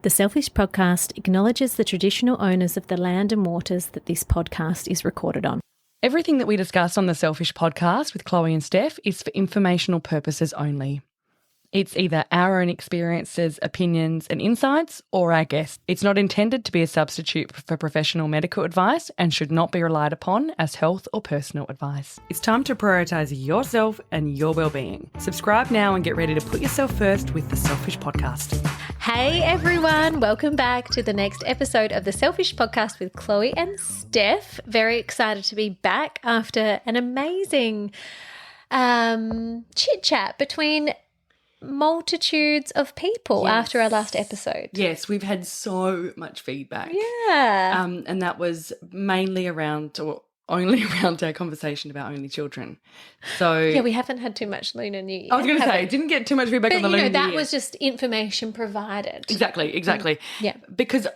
The Selfish Podcast acknowledges the traditional owners of the land and waters that this podcast is recorded on. Everything that we discuss on the Selfish Podcast with Chloe and Steph is for informational purposes only. It's either our own experiences, opinions and insights or our guests. It's not intended to be a substitute for professional medical advice and should not be relied upon as health or personal advice. It's time to prioritise yourself and your well-being. Subscribe now and get ready to put yourself first with the Selfish Podcast. Hey everyone, welcome back to the next episode of the Selfish Podcast with Chloe and Steph. Very excited to be back after an amazing chit-chat between multitudes of people after our last episode. Yes, we've had so much feedback. Yeah. And that was mainly around or only around our conversation about only children. So Yeah, we haven't had too much Lunar New Year. I was going to say, didn't get too much feedback on the Lunar New that Year. was just information provided. Exactly. Yeah. Because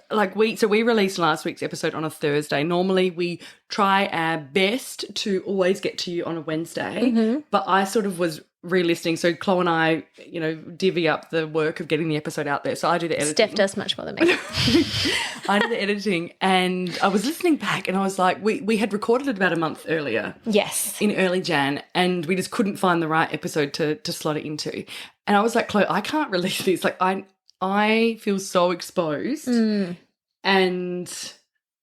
we released last week's episode on a Thursday. Normally we try our best to always get to you on a Wednesday, but I sort of was re-listening. So Chloe and I, divvy up the work of getting the episode out there. So I do the editing. Steph does much more than me. I do the editing, and I was listening back and I was like, we had recorded it about a month earlier. Yes. In early Jan, and we just couldn't find the right episode to slot it into. And I was like, Chloe, I can't release this. Like I feel so exposed and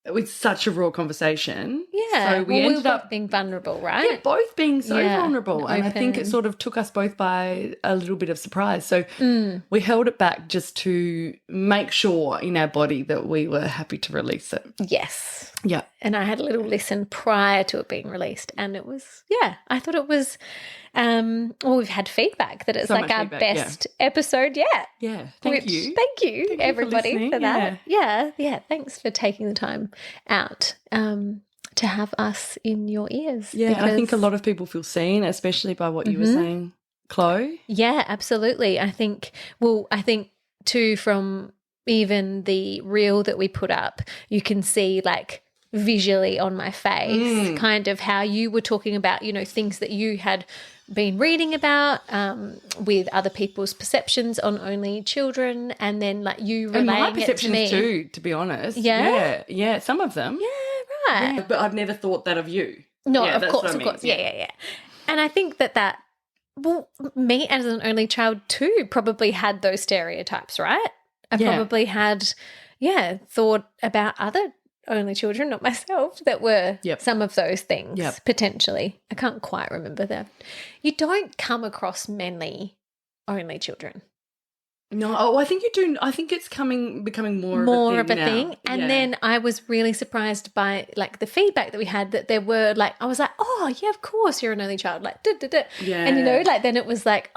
it's such a raw conversation. Yeah. So we ended were up both being vulnerable, right? Yeah, both being so vulnerable. And I think open. it sort of took us both by a little bit of surprise. So we held it back just to make sure in our body that we were happy to release it. Yes. Yeah. And I had a little listen prior to it being released, and it was, I thought it was, we've had feedback that it's So like much our feedback, best episode yet. Yeah. Thank you. Thank you, everybody, listening, for that. Yeah. Thanks for taking the time out to have us in your ears. Yeah, and I think a lot of people feel seen, especially by what you were saying, Chloe. Yeah, absolutely. I think too, from even the reel that we put up, you can see like visually on my face kind of how you were talking about, things that you had been reading about with other people's perceptions on only children, and then like you relaying and my it to perceptions me. too, to be honest. Yeah? Some of them. Yeah, right. Yeah, but I've never thought that of you. No, Yeah, of that's course, what I of mean. course. Yeah. And I think that me as an only child too probably had those stereotypes, right? I probably had, thought about other only children, not myself, that were some of those things potentially. I can't quite remember that. You don't come across many only children. No, I think you do. I think it's becoming more of a thing. And then I was really surprised by like the feedback that we had, that there were like, I was like, oh yeah, of course you're an only child. Like, Yeah. And then it was like,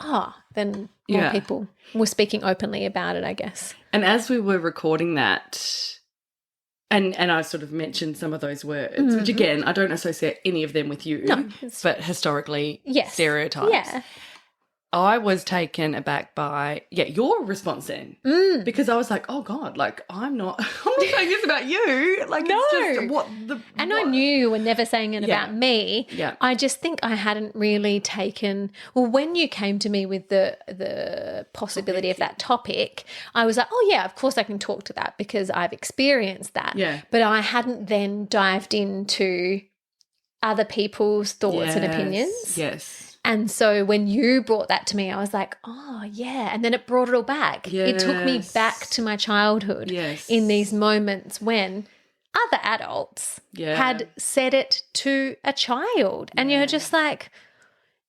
then more people were speaking openly about it, I guess. And as we were recording that, and I sort of mentioned some of those words, which again, I don't associate any of them with you, but historically stereotypes. Yeah. I was taken aback by your response then, because I was like, oh God, like I'm not saying this about you, like No. it's just I knew you were never saying it about me. Yeah. I just think I hadn't really taken. Well, when you came to me with the possibility of that topic, I was like, oh yeah, of course I can talk to that because I've experienced that. Yeah. But I hadn't then dived into other people's thoughts and opinions. Yes. And so when you brought that to me, I was like, oh, yeah. And then it brought it all back. It took me back to my childhood in these moments when other adults had said it to a child. And you're just like,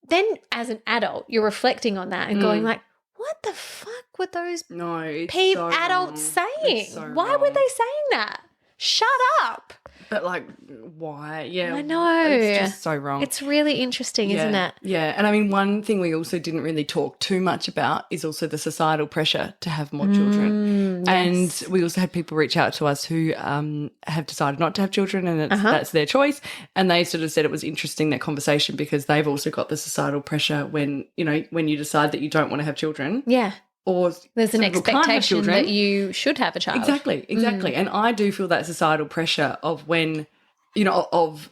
then as an adult, you're reflecting on that and going like, what the fuck were those adults saying? Why were they saying that? Shut up. But like, why? Yeah. I know. It's just so wrong. It's really interesting, isn't it? Yeah. And I mean, one thing we also didn't really talk too much about is also the societal pressure to have more children. Yes. And we also had people reach out to us who have decided not to have children, and that's their choice. And they sort of said it was interesting, that conversation, because they've also got the societal pressure when you decide that you don't want to have children. Yeah. Or there's an some people can't have expectation children. that you should have a child. Exactly. And I do feel that societal pressure of when, of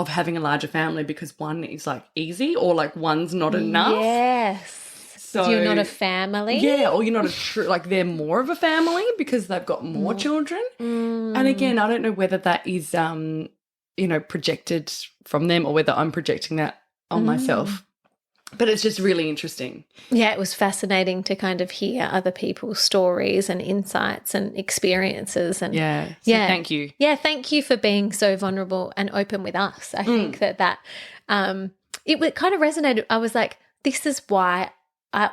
having a larger family, because one is like easy or like one's not enough. Yes. So you're not a family. Yeah, or you're not like they're more of a family because they've got more children. And again, I don't know whether that is, projected from them or whether I'm projecting that on myself. But it's just really interesting. Yeah, it was fascinating to kind of hear other people's stories and insights and experiences. And thank you. Yeah, thank you for being so vulnerable and open with us. I think that it kind of resonated. I was like, this is why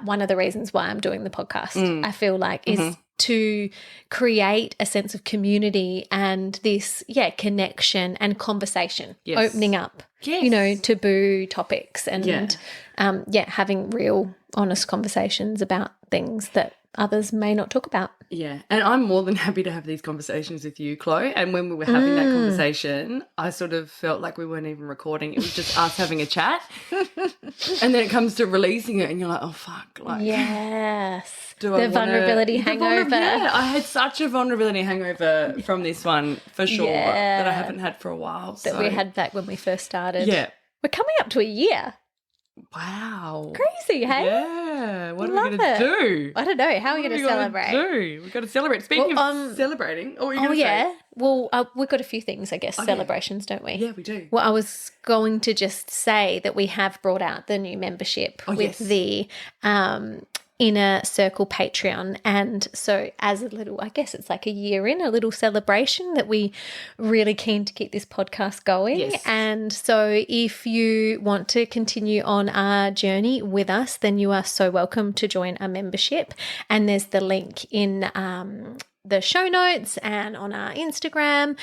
one of the reasons why I'm doing the podcast, I feel like, is to create a sense of community and this, connection and conversation, opening up, taboo topics and, having real, honest conversations about things that others may not talk about. Yeah, and I'm more than happy to have these conversations with you, Chloe. And when we were having that conversation, I sort of felt like we weren't even recording. It was just us having a chat. And then it comes to releasing it and you're like, oh, fuck. Like, yes. The vulnerability hangover. I had such a vulnerability hangover from this one for sure that I haven't had for a while. That we had back when we first started. Yeah. We're coming up to a year. Wow. Crazy, hey? Yeah. What are we going to do? I don't know. How are we going to celebrate? We've got to celebrate. Speaking of celebrating, what were you going to say? Well, we've got a few things, I guess, celebrations, don't we? Yeah, we do. Well, I was going to just say that we have brought out the new membership with the Inner Circle Patreon. And so as a little, I guess it's like a year in, a little celebration that we really keen to keep this podcast going. Yes. And so if you want to continue on our journey with us, then you are so welcome to join our membership. And there's the link in the show notes and on our Instagram.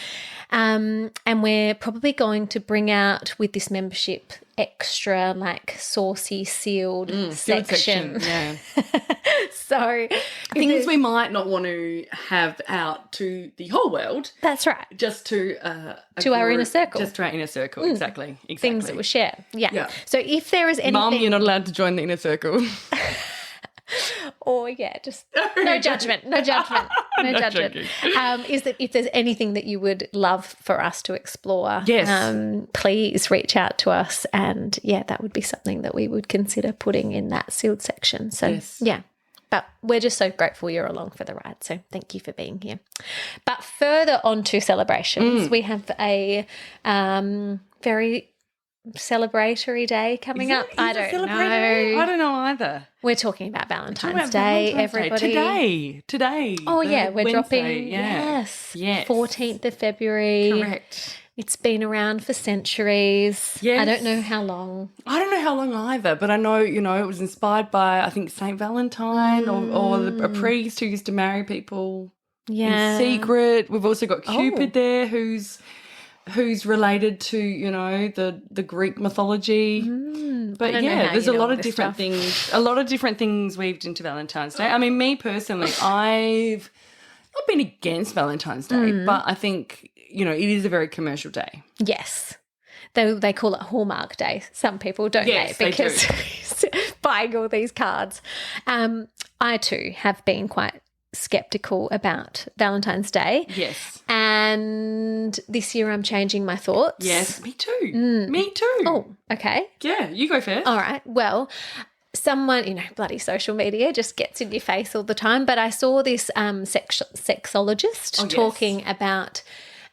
And we're probably going to bring out with this membership extra like saucy sealed section. Yeah. So things we might not want to have out to the whole world. That's right. Just to our inner circle. Just to our inner circle. Exactly. Things that we share. Yeah. So if there is anything, Mum, you're not allowed to join the inner circle. Or just no judgment, no judgment. Is that if there's anything that you would love for us to explore, please reach out to us, and that would be something that we would consider putting in that sealed section. So but we're just so grateful you're along for the ride. So thank you for being here. But further on to celebrations, we have a very celebratory day coming up. I don't know. I don't know either. We're talking about Valentine's Day, everybody. Today. Oh, yeah, we're Wednesday, dropping. Yes. 14th of February. Correct. It's been around for centuries. Yes. I don't know how long. I don't know how long either, but I know, it was inspired by, I think, Saint Valentine or a priest who used to marry people in secret. We've also got Cupid there who's related to, the Greek mythology. But there's a lot of different things weaved into Valentine's Day. I mean, me personally, I've not been against Valentine's Day, but I think, it is a very commercial day. Yes. They call it Hallmark Day. Some people don't because buying all these cards. I too have been quite skeptical about Valentine's Day. Yes. And this year I'm changing my thoughts. Yes, me too. Me too. Oh, okay. Yeah, you go first. All right. Well, someone, bloody social media just gets in your face all the time, but I saw this sexologist talking about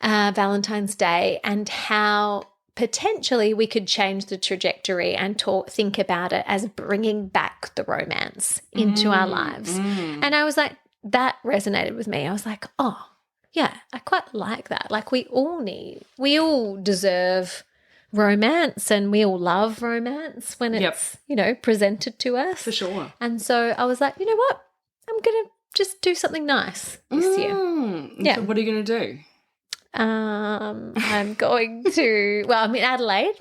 Valentine's Day and how potentially we could change the trajectory and think about it as bringing back the romance into our lives. And I was like, that resonated with me. I was like, oh, yeah, I quite like that. Like we all deserve romance and we all love romance when it's, presented to us. For sure. And so I was like, you know what? I'm going to just do something nice this year. Yeah. So what are you going to do? I'm going to, I'm in Adelaide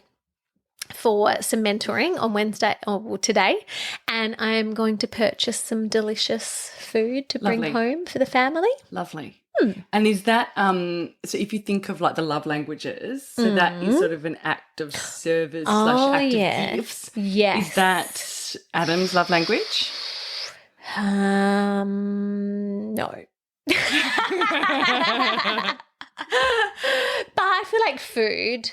for some mentoring on Wednesday or today, and I am going to purchase some delicious food to bring home for the family. Lovely. And is that so if you think of like the love languages, so that is sort of an act of service / act of gifts. Yes. Is that Adam's love language? No. But I feel like food.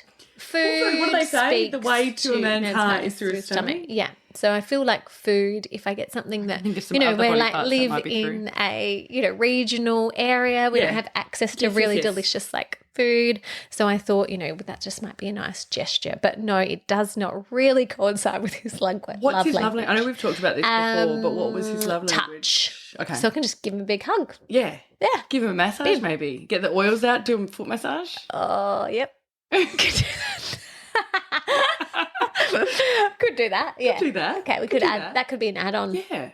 What do they say? The way to a man's heart is through his stomach. Yeah. So I feel like food, if I get something that, we like live in a, regional area, we don't have access to really delicious like food. So I thought, that just might be a nice gesture. But no, it does not really coincide with his language. What's his love language? I know we've talked about this before, but what was his love touch. Language? Okay. So I can just give him a big hug. Yeah. Yeah. Give him a massage maybe. Get the oils out, do him a foot massage. Oh, yep. Could do that. Yeah. Could do that. Okay, we could add that could be an add-on. Yeah.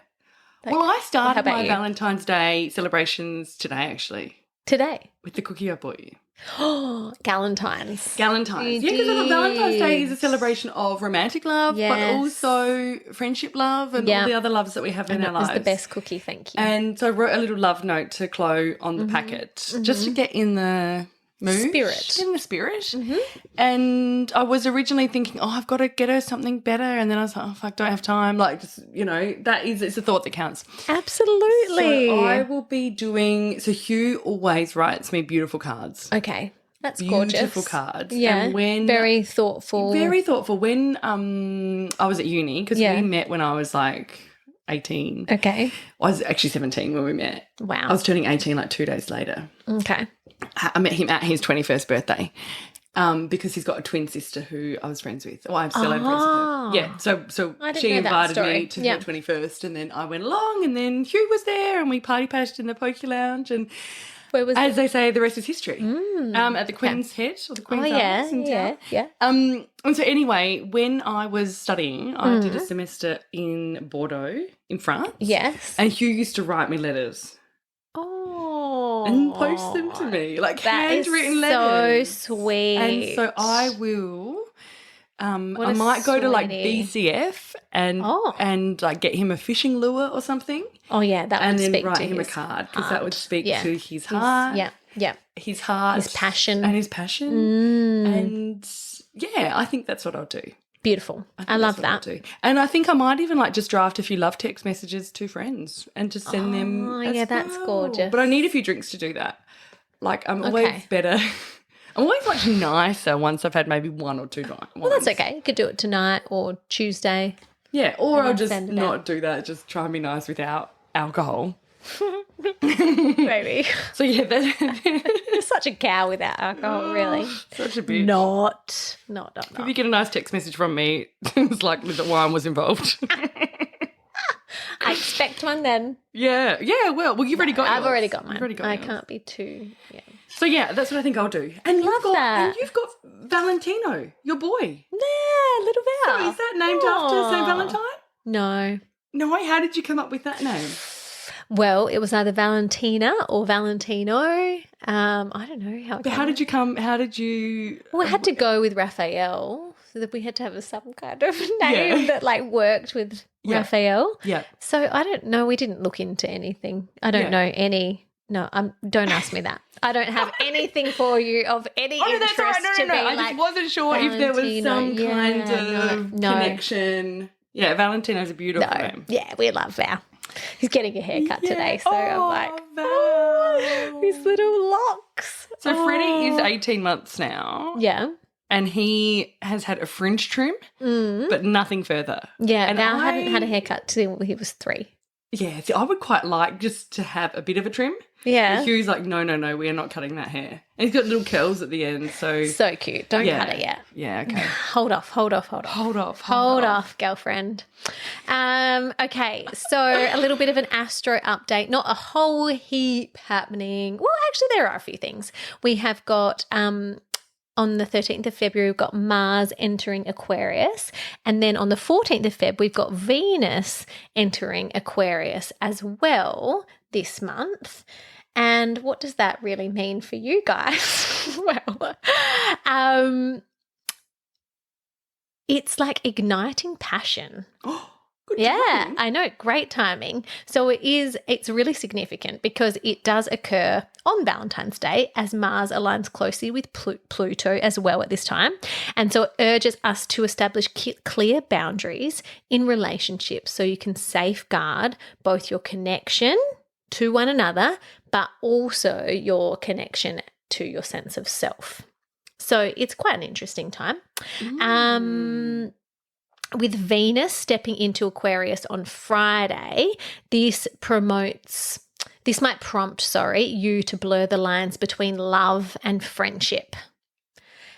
Well, I started my Valentine's Day celebrations today, actually. Today? With the cookie I bought you. Oh, Galentine's. Yeah, because Valentine's Day is a celebration of romantic love, but also friendship love and all the other loves that we have in our lives. It was the best cookie, thank you. And so I wrote a little love note to Chloe on the packet just to get in the mood. Spirit. In the spirit. Mm-hmm. And I was originally thinking, I've got to get her something better. And then I was like, fuck, don't have time. Like, just, it's a thought that counts. Absolutely. So I will be doing, Hugh always writes me beautiful cards. Okay. That's gorgeous. Beautiful cards. Yeah. And very thoughtful. Very thoughtful. When I was at uni, because we met when I was like 18. Okay. I was actually 17 when we met. Wow. I was turning 18 like 2 days later. Okay. I met him at his 21st birthday because he's got a twin sister who I was friends with. Or I'm still friends with her. Yeah, so she invited me to her 21st and then I went along and then Hugh was there and we party patched in the Poke Lounge and as they say, the rest is history. At the Queen's Head or the Queen's Arms in town. Yeah. And so anyway, when I was studying, I did a semester in Bordeaux in France. Yes. And Hugh used to write me letters. Oh. And post them to me, like handwritten letters. So sweet. And so I will... I might go to like BCF and like get him a fishing lure or something. Oh yeah, that would speak to his heart. And then write him a card because that would speak to his heart. His heart. His passion. And his passion. And yeah, I think that's what I'll do. Beautiful. I love that. And I think I might even like just draft a few love text messages to friends and just send them. Oh yeah, that's gorgeous. But I need a few drinks to do that. Like I'm always better. I'm always much nicer once I've had maybe one or two nights. Well, that's okay. You could do it tonight or Tuesday. Yeah, or I'll just not do that. Just try and be nice without alcohol. Maybe. So, yeah. You're such a cow without alcohol, really. Such a bitch. Not. If you get a nice text message from me, it's likely that wine was involved. I expect one then. Yeah, well, you've already got yours. I've already got mine. I can't be too, So, yeah, that's what I think I'll do. And you've got Valentino, your boy. Yeah, little Val. So is that named after St. Valentine? No. No, how did you come up with that name? Well, it was either Valentina or Valentino. I don't know how. But how did you? Well, I had to go with Raphael, so that we had to have some kind of name that like worked with Raphael. Yeah. So I don't know. We didn't look into anything. I don't know any. No, don't ask me that. I don't have anything for you of any interest. That's all right. No. I just wasn't sure Valentino. If there was some kind of connection. Yeah, Valentino's a beautiful name. Yeah, we love Val. He's getting a haircut today, so I'm like, Val. His little locks. So Freddie is 18 months now. Yeah. And he has had a fringe trim, but nothing further. Yeah, and Val hadn't had a haircut till he was 3. Yeah, see, I would quite like just to have a bit of a trim. Yeah. But Hugh's like, no, we are not cutting that hair. And he's got little curls at the end, so... So cute. Don't cut it yet. Yeah, okay. Hold off, girlfriend. Okay, so a little bit of an astro update. Not a whole heap happening. Well, actually, there are a few things. We have got... on the 13th of February, we've got Mars entering Aquarius. And then on the 14th of Feb, we've got Venus entering Aquarius as well this month. And what does that really mean for you guys? Well, it's like igniting passion. Good timing. I know, great timing. So it's really significant because it does occur on Valentine's Day as Mars aligns closely with Pluto as well at this time. And so it urges us to establish clear boundaries in relationships so you can safeguard both your connection to one another, but also your connection to your sense of self. So it's quite an interesting time. with Venus stepping into Aquarius on Friday, this might prompt, you to blur the lines between love and friendship.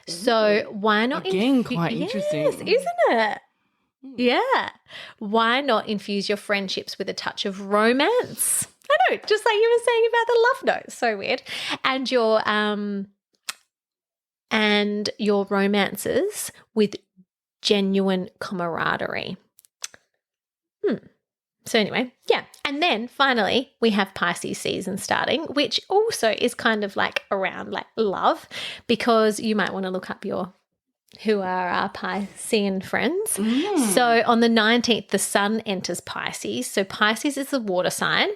So why not? Again, quite interesting. Yes, isn't it? Yeah. Why not infuse your friendships with a touch of romance? I know, just like you were saying about the love note. So weird. And your romances with genuine camaraderie. So anyway, yeah. And then finally, we have Pisces season starting, which also is kind of like around like love, because you might want to look up who are our Piscean friends. So on the 19th, the sun enters Pisces. So Pisces is the water sign.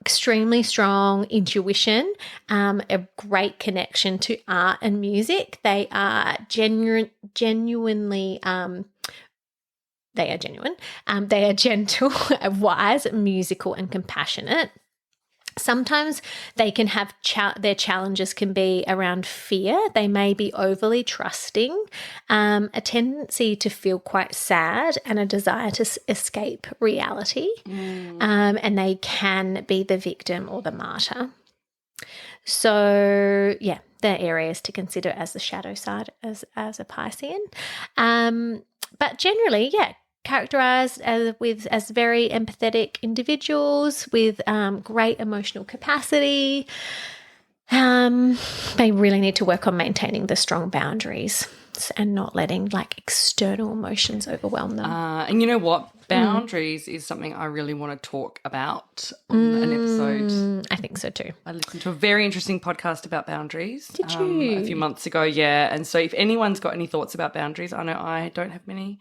Extremely strong intuition, a great connection to art and music. They are genuinely they are genuine. They are gentle, wise, musical, and compassionate. Sometimes they can have their challenges can be around fear. They may be overly trusting, a tendency to feel quite sad, and a desire to escape reality. And they can be the victim or the martyr. So, yeah, they're areas to consider as the shadow side as a Piscean. But generally, yeah, characterized as very empathetic individuals with great emotional capacity. They really need to work on maintaining the strong boundaries and not letting like external emotions overwhelm them. And you know what? Boundaries is something I really want to talk about on an episode. I think so too. I listened to a very interesting podcast about boundaries. Did you? A few months ago, yeah. And so if anyone's got any thoughts about boundaries, I know I don't have many.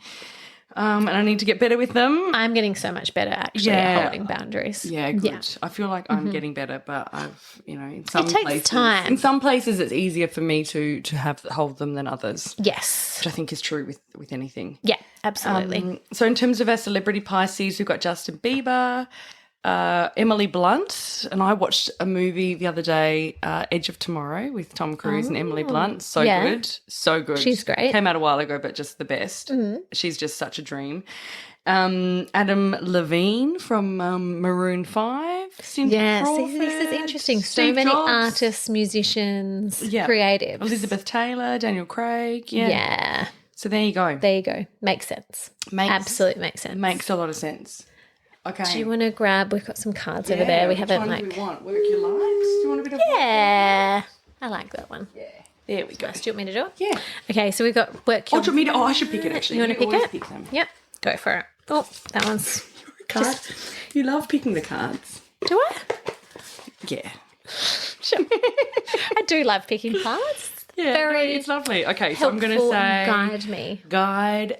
And I need to get better with them. I'm getting so much better actually at holding boundaries. Yeah, good. Yeah. I feel like I'm getting better, but I've, in some places. It takes time. In some places it's easier for me to hold them than others. Yes. Which I think is true with anything. Yeah, absolutely. So in terms of our celebrity Pisces, we've got Justin Bieber, Emily Blunt, and I watched a movie the other day, Edge of Tomorrow, with Tom Cruise and Emily Blunt. So good. She's great. Came out a while ago, but just the best. She's just such a dream. Adam Levine from Maroon 5. Yeah, see, this is interesting. So many artists, musicians, creatives. Elizabeth Taylor, Daniel Craig. Yeah. So there you go. Makes sense. Absolutely makes sense. Makes a lot of sense. Okay. Do you want to grab? We've got some cards over there. We haven't do we want? Work your lives. Do you want a bit of? Yeah, I like that one. Yeah. There we go. Do you want me to do it? Yeah. Okay, so we've got work your. Do you want me to? I should pick it actually. You want to pick it? Pick them. Yep. Go for it. Oh, that one's. You love picking the cards. Do I? Yeah. I do love picking cards. Yeah, it's lovely. Okay, so I'm going to say guide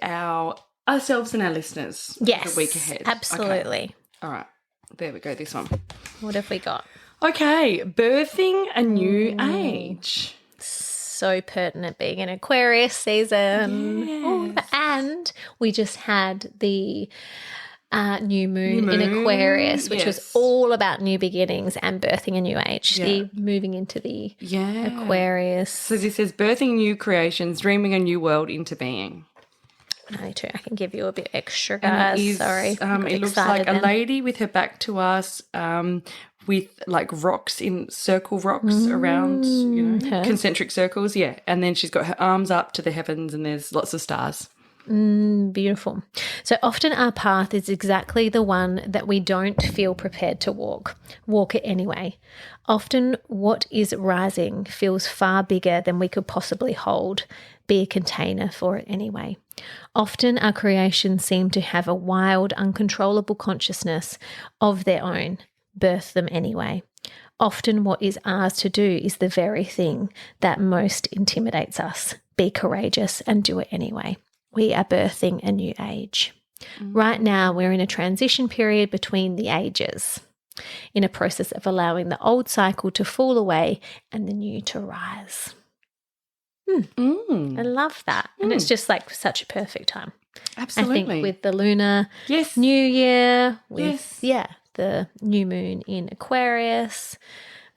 ourselves and our listeners the week ahead. Absolutely. Okay. All right. There we go, this one. What have we got? Okay, birthing a new age. So pertinent being an Aquarius season. Yes. And we just had the new moon in Aquarius, which was all about new beginnings and birthing a new age. The moving into the Aquarius. So this says birthing new creations, dreaming a new world into being. Me too. I can give you a bit extra, guys. Sorry. It looks like a lady with her back to us, with like circle rocks around, concentric circles. Yeah. And then she's got her arms up to the heavens and there's lots of stars. Beautiful. So often our path is exactly the one that we don't feel prepared to walk. Walk it anyway. Often what is rising feels far bigger than we could possibly hold. Be a container for it anyway. Often our creations seem to have a wild, uncontrollable consciousness of their own. Birth them anyway. Often what is ours to do is the very thing that most intimidates us. Be courageous and do it anyway. We are birthing a new age. Right now, we're in a transition period between the ages, in a process of allowing the old cycle to fall away and the new to rise. I love that. And it's just like such a perfect time. Absolutely. I think with the lunar new year, with the new moon in Aquarius,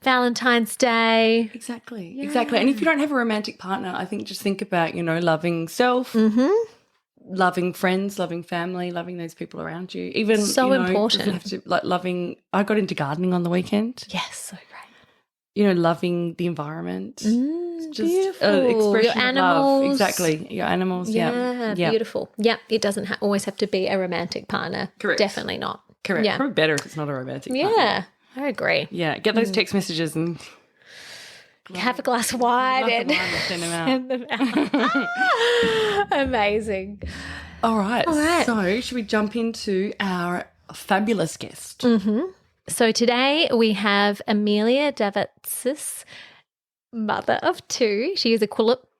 Valentine's Day. Exactly. And if you don't have a romantic partner, I think just think about, loving self, loving friends, loving family, loving those people around you. Even so important. Doesn't have to, like loving. I got into gardening on the weekend. Yes, so great. Loving the environment. Just beautiful. Expression your animals. Of love. Exactly. Your animals. Yeah. Beautiful. Yeah, it doesn't always have to be a romantic partner. Correct. Definitely not. Correct. Yeah. Probably better if it's not a romantic partner. Yeah, I agree. Yeah. Get those text messages and have a glass of wine and send them out. Amazing. All right. So should we jump into our fabulous guest? Mm-hmm. So today we have Amelia Davatzis, mother of two. She is a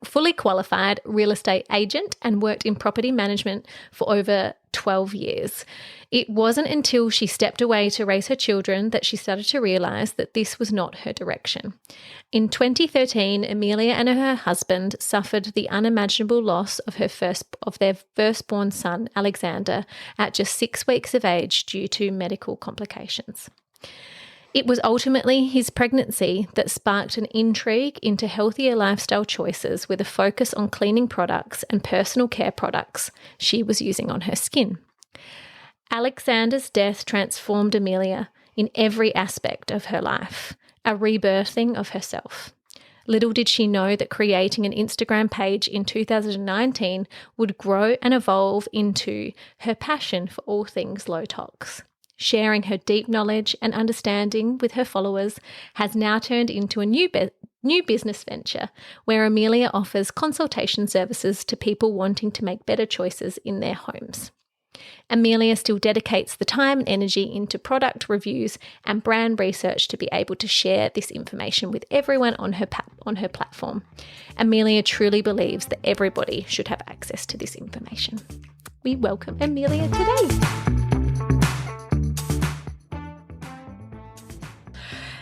fully qualified real estate agent and worked in property management for over 12 years. It wasn't until she stepped away to raise her children that she started to realise that this was not her direction. In 2013, Amelia and her husband suffered the unimaginable loss of their firstborn son, Alexander, at just 6 weeks of age due to medical complications. It was ultimately his pregnancy that sparked an intrigue into healthier lifestyle choices with a focus on cleaning products and personal care products she was using on her skin. Alexander's death transformed Amelia in every aspect of her life, a rebirthing of herself. Little did she know that creating an Instagram page in 2019 would grow and evolve into her passion for all things low tox. Sharing her deep knowledge and understanding with her followers has now turned into a new business venture where Amelia offers consultation services to people wanting to make better choices in their homes. Amelia still dedicates the time and energy into product reviews and brand research to be able to share this information with everyone on her platform. Amelia truly believes that everybody should have access to this information. We welcome Amelia today.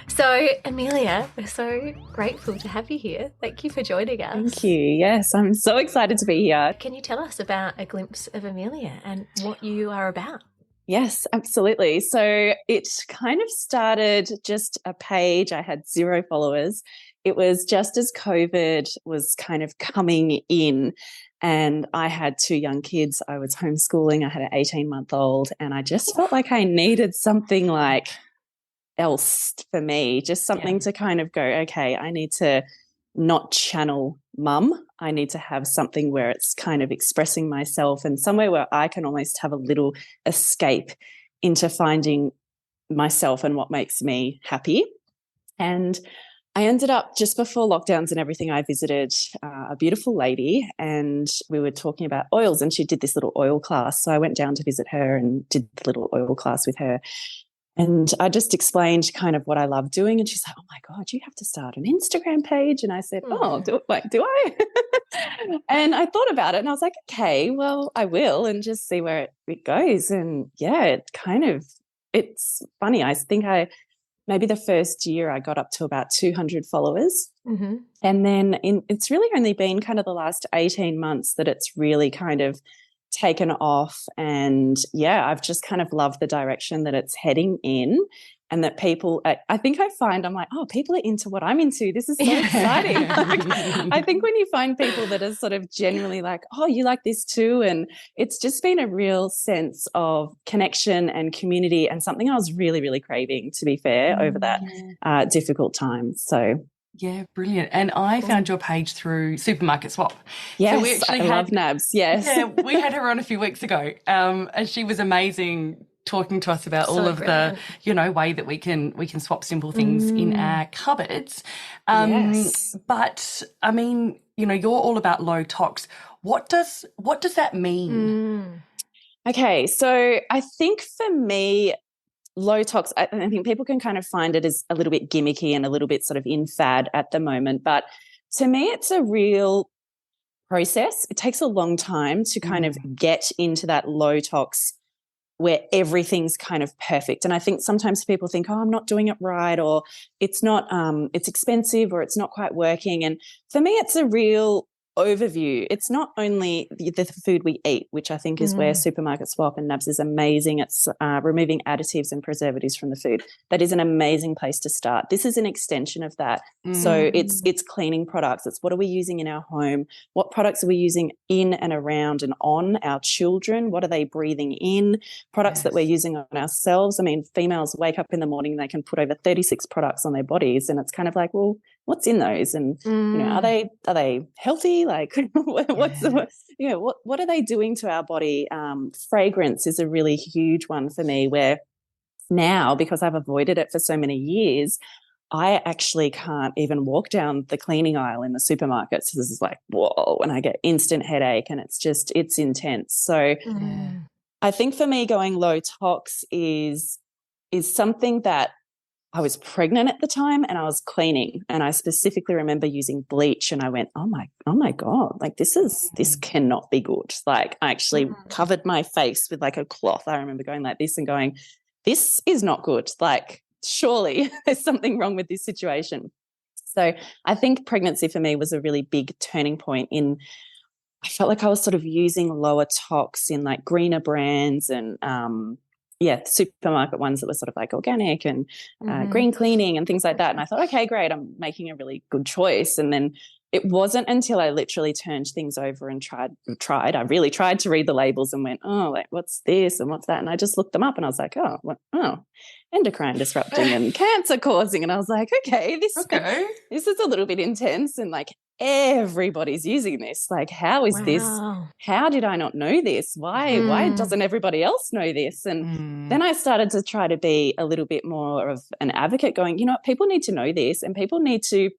So, Amelia, we're so grateful to have you here. Thank you for joining us. Thank you. Yes, I'm so excited to be here. Can you tell us about a glimpse of Amelia and what you are about? Yes, absolutely. So it kind of started just a page. I had 0 followers. It was just as COVID was kind of coming in and I had 2 young kids. I was homeschooling. I had an 18-month-old and I just felt like I needed something like else for me, just something to kind of go, okay, I need to not channel mum. I need to have something where it's kind of expressing myself and somewhere where I can almost have a little escape into finding myself and what makes me happy. And I ended up just before lockdowns and everything, I visited a beautiful lady and we were talking about oils and she did this little oil class. So I went down to visit her and did the little oil class with her. And I just explained kind of what I love doing. And she's like, oh, my God, you have to start an Instagram page. And I said, do I? And I thought about it and I was like, okay, well, I will and just see where it goes. And, yeah, it's funny. I think maybe the first year I got up to about 200 followers. Mm-hmm. And then it's really only been kind of the last 18 months that it's really kind of taken off. And I've just kind of loved the direction that it's heading in and that people, I think I find I'm like, oh, people are into what I'm into. This is so exciting. I think when you find people that are sort of genuinely like, oh, you like this too. And it's just been a real sense of connection and community and something I was really, really craving, to be fair, over that difficult time. So yeah, brilliant. And I found your page through Supermarket Swap. Yes, so I love Nabs, yes. Yeah, we had her on a few weeks ago and she was amazing talking to us about all of the, way that we can swap simple things in our cupboards. Yes. But, I mean, you're all about low tox. What does that mean? Okay, so I think for me, low tox, I think people can kind of find it as a little bit gimmicky and a little bit sort of in fad at the moment. But to me, it's a real process. It takes a long time to kind of get into that low tox where everything's kind of perfect. And I think sometimes people think, oh, I'm not doing it right, or it's not, it's expensive, or it's not quite working. And for me, it's a real overview, it's not only the food we eat, which I think is where Supermarket Swap and Nabs is amazing. It's removing additives and preservatives from the food. That is an amazing place to start. This is an extension of that. So it's cleaning products. It's what are we using in our home? What products are we using in and around and on our children? What are they breathing in? Products that we're using on ourselves. I mean, females wake up in the morning and they can put over 36 products on their bodies, and it's kind of like, well, what's in those? And you know, are they healthy? Like, what are they doing to our body? Fragrance is a really huge one for me, where now, because I've avoided it for so many years, I actually can't even walk down the cleaning aisle in the supermarkets. So this is like, whoa, and I get instant headache, and it's intense. So I think for me, going low tox is something that I was pregnant at the time, and I was cleaning, and I specifically remember using bleach, and I went, oh my God, like this cannot be good. Like, I actually covered my face with like a cloth. I remember going like this and going, this is not good. Like, surely there's something wrong with this situation. So I think pregnancy for me was a really big turning point in, I felt like I was sort of using lower tox in like greener brands and supermarket ones that were sort of like organic and green cleaning and things like that. And I thought, okay, great, I'm making a really good choice. And then it wasn't until I literally turned things over and I really tried to read the labels and went, oh, like, what's this and what's that? And I just looked them up and I was like, endocrine disrupting and cancer causing. And I was like, okay, this is a little bit intense, and like everybody's using this. Like, how is this? How did I not know this? Why doesn't everybody else know this? And then I started to try to be a little bit more of an advocate, going, you know what, people need to know this, and people need to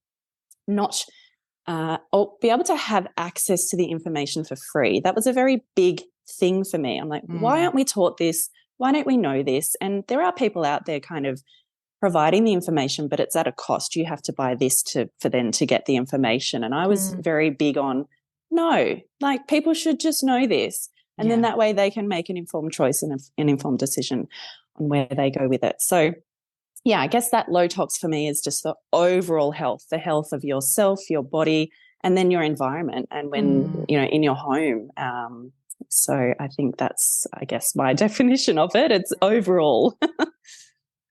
not or be able to have access to the information for free. That was a very big thing for me. I'm like, why aren't we taught this? Why don't we know this? And there are people out there kind of providing the information, but it's at a cost. You have to buy this for them to get the information. And I was very big on, no, like, people should just know this. And then that way they can make an informed choice and an informed decision on where they go with it. So yeah, I guess that low tox for me is just the overall health, the health of yourself, your body, and then your environment, and when, you know, in your home. So I think that's, I guess, my definition of it. It's overall.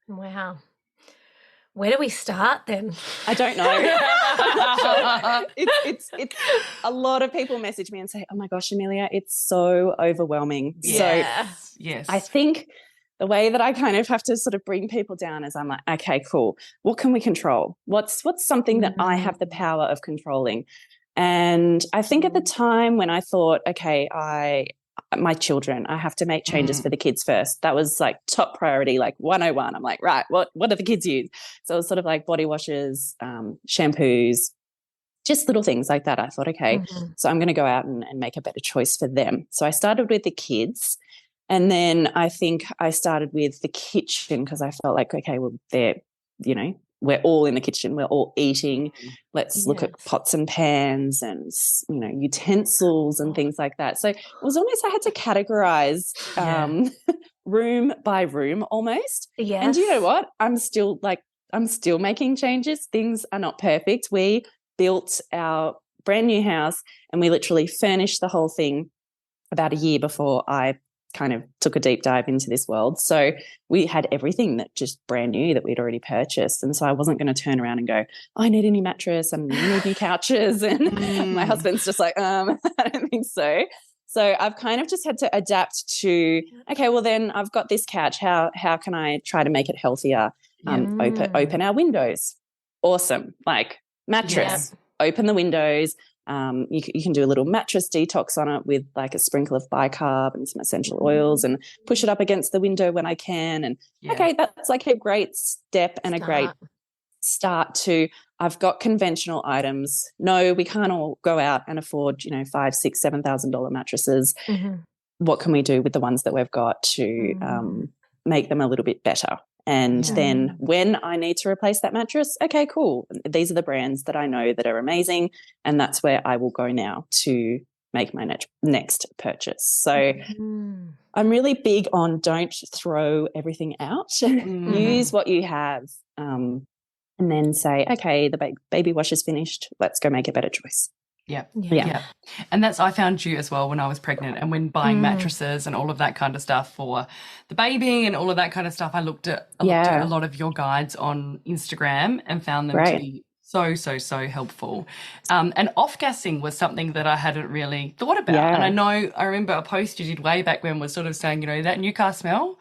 Wow. Where do we start then? I don't know. It's a lot of people message me and say, oh my gosh, Amelia, it's so overwhelming. Yes. Yes. I think the way that I kind of have to sort of bring people down is I'm like, okay, cool. What can we control? What's something that I have the power of controlling? And I think at the time when I thought, okay, my children, I have to make changes for the kids first. That was like top priority, like 101. I'm like, right, what do the kids use? So it was sort of like body washes, shampoos, just little things like that. I thought, okay, so I'm going to go out and make a better choice for them. So I started with the kids. And then I think I started with the kitchen, because I felt like, okay, well, we're all in the kitchen. We're all eating. Let's look at pots and pans and, you know, utensils and things like that. So it was almost, I had to categorize room by room almost. Yes. And you know what? I'm still making changes. Things are not perfect. We built our brand new house and we literally furnished the whole thing about a year before I kind of took a deep dive into this world. So we had everything that just brand new that we'd already purchased. And so I wasn't going to turn around and go, oh, I need a new mattress and I need new couches. And my husband's just like, I don't think so. So I've kind of just had to adapt to, okay, well then I've got this couch. How can I try to make it healthier? Open our windows. Awesome. Like mattress, open the windows. You can do a little mattress detox on it with like a sprinkle of bicarb and some essential oils and push it up against the window when I can. And okay, that's like a great step and a great start to, I've got conventional items. No, we can't all go out and afford, $5,000, $6,000, $7,000 mattresses. What can we do with the ones that we've got to make them a little bit better? And then when I need to replace that mattress, okay, cool. These are the brands that I know that are amazing, and that's where I will go now to make my next purchase. So I'm really big on don't throw everything out. Use what you have, and then say, okay, the baby wash is finished. Let's go make a better choice. Yeah. And I found you as well when I was pregnant, and when buying mattresses and all of that kind of stuff for the baby and all of that kind of stuff, I looked at a lot of your guides on Instagram and found them to be so helpful. And off-gassing was something that I hadn't really thought about. Yeah. And I remember a post you did way back when was sort of saying, that new car smell,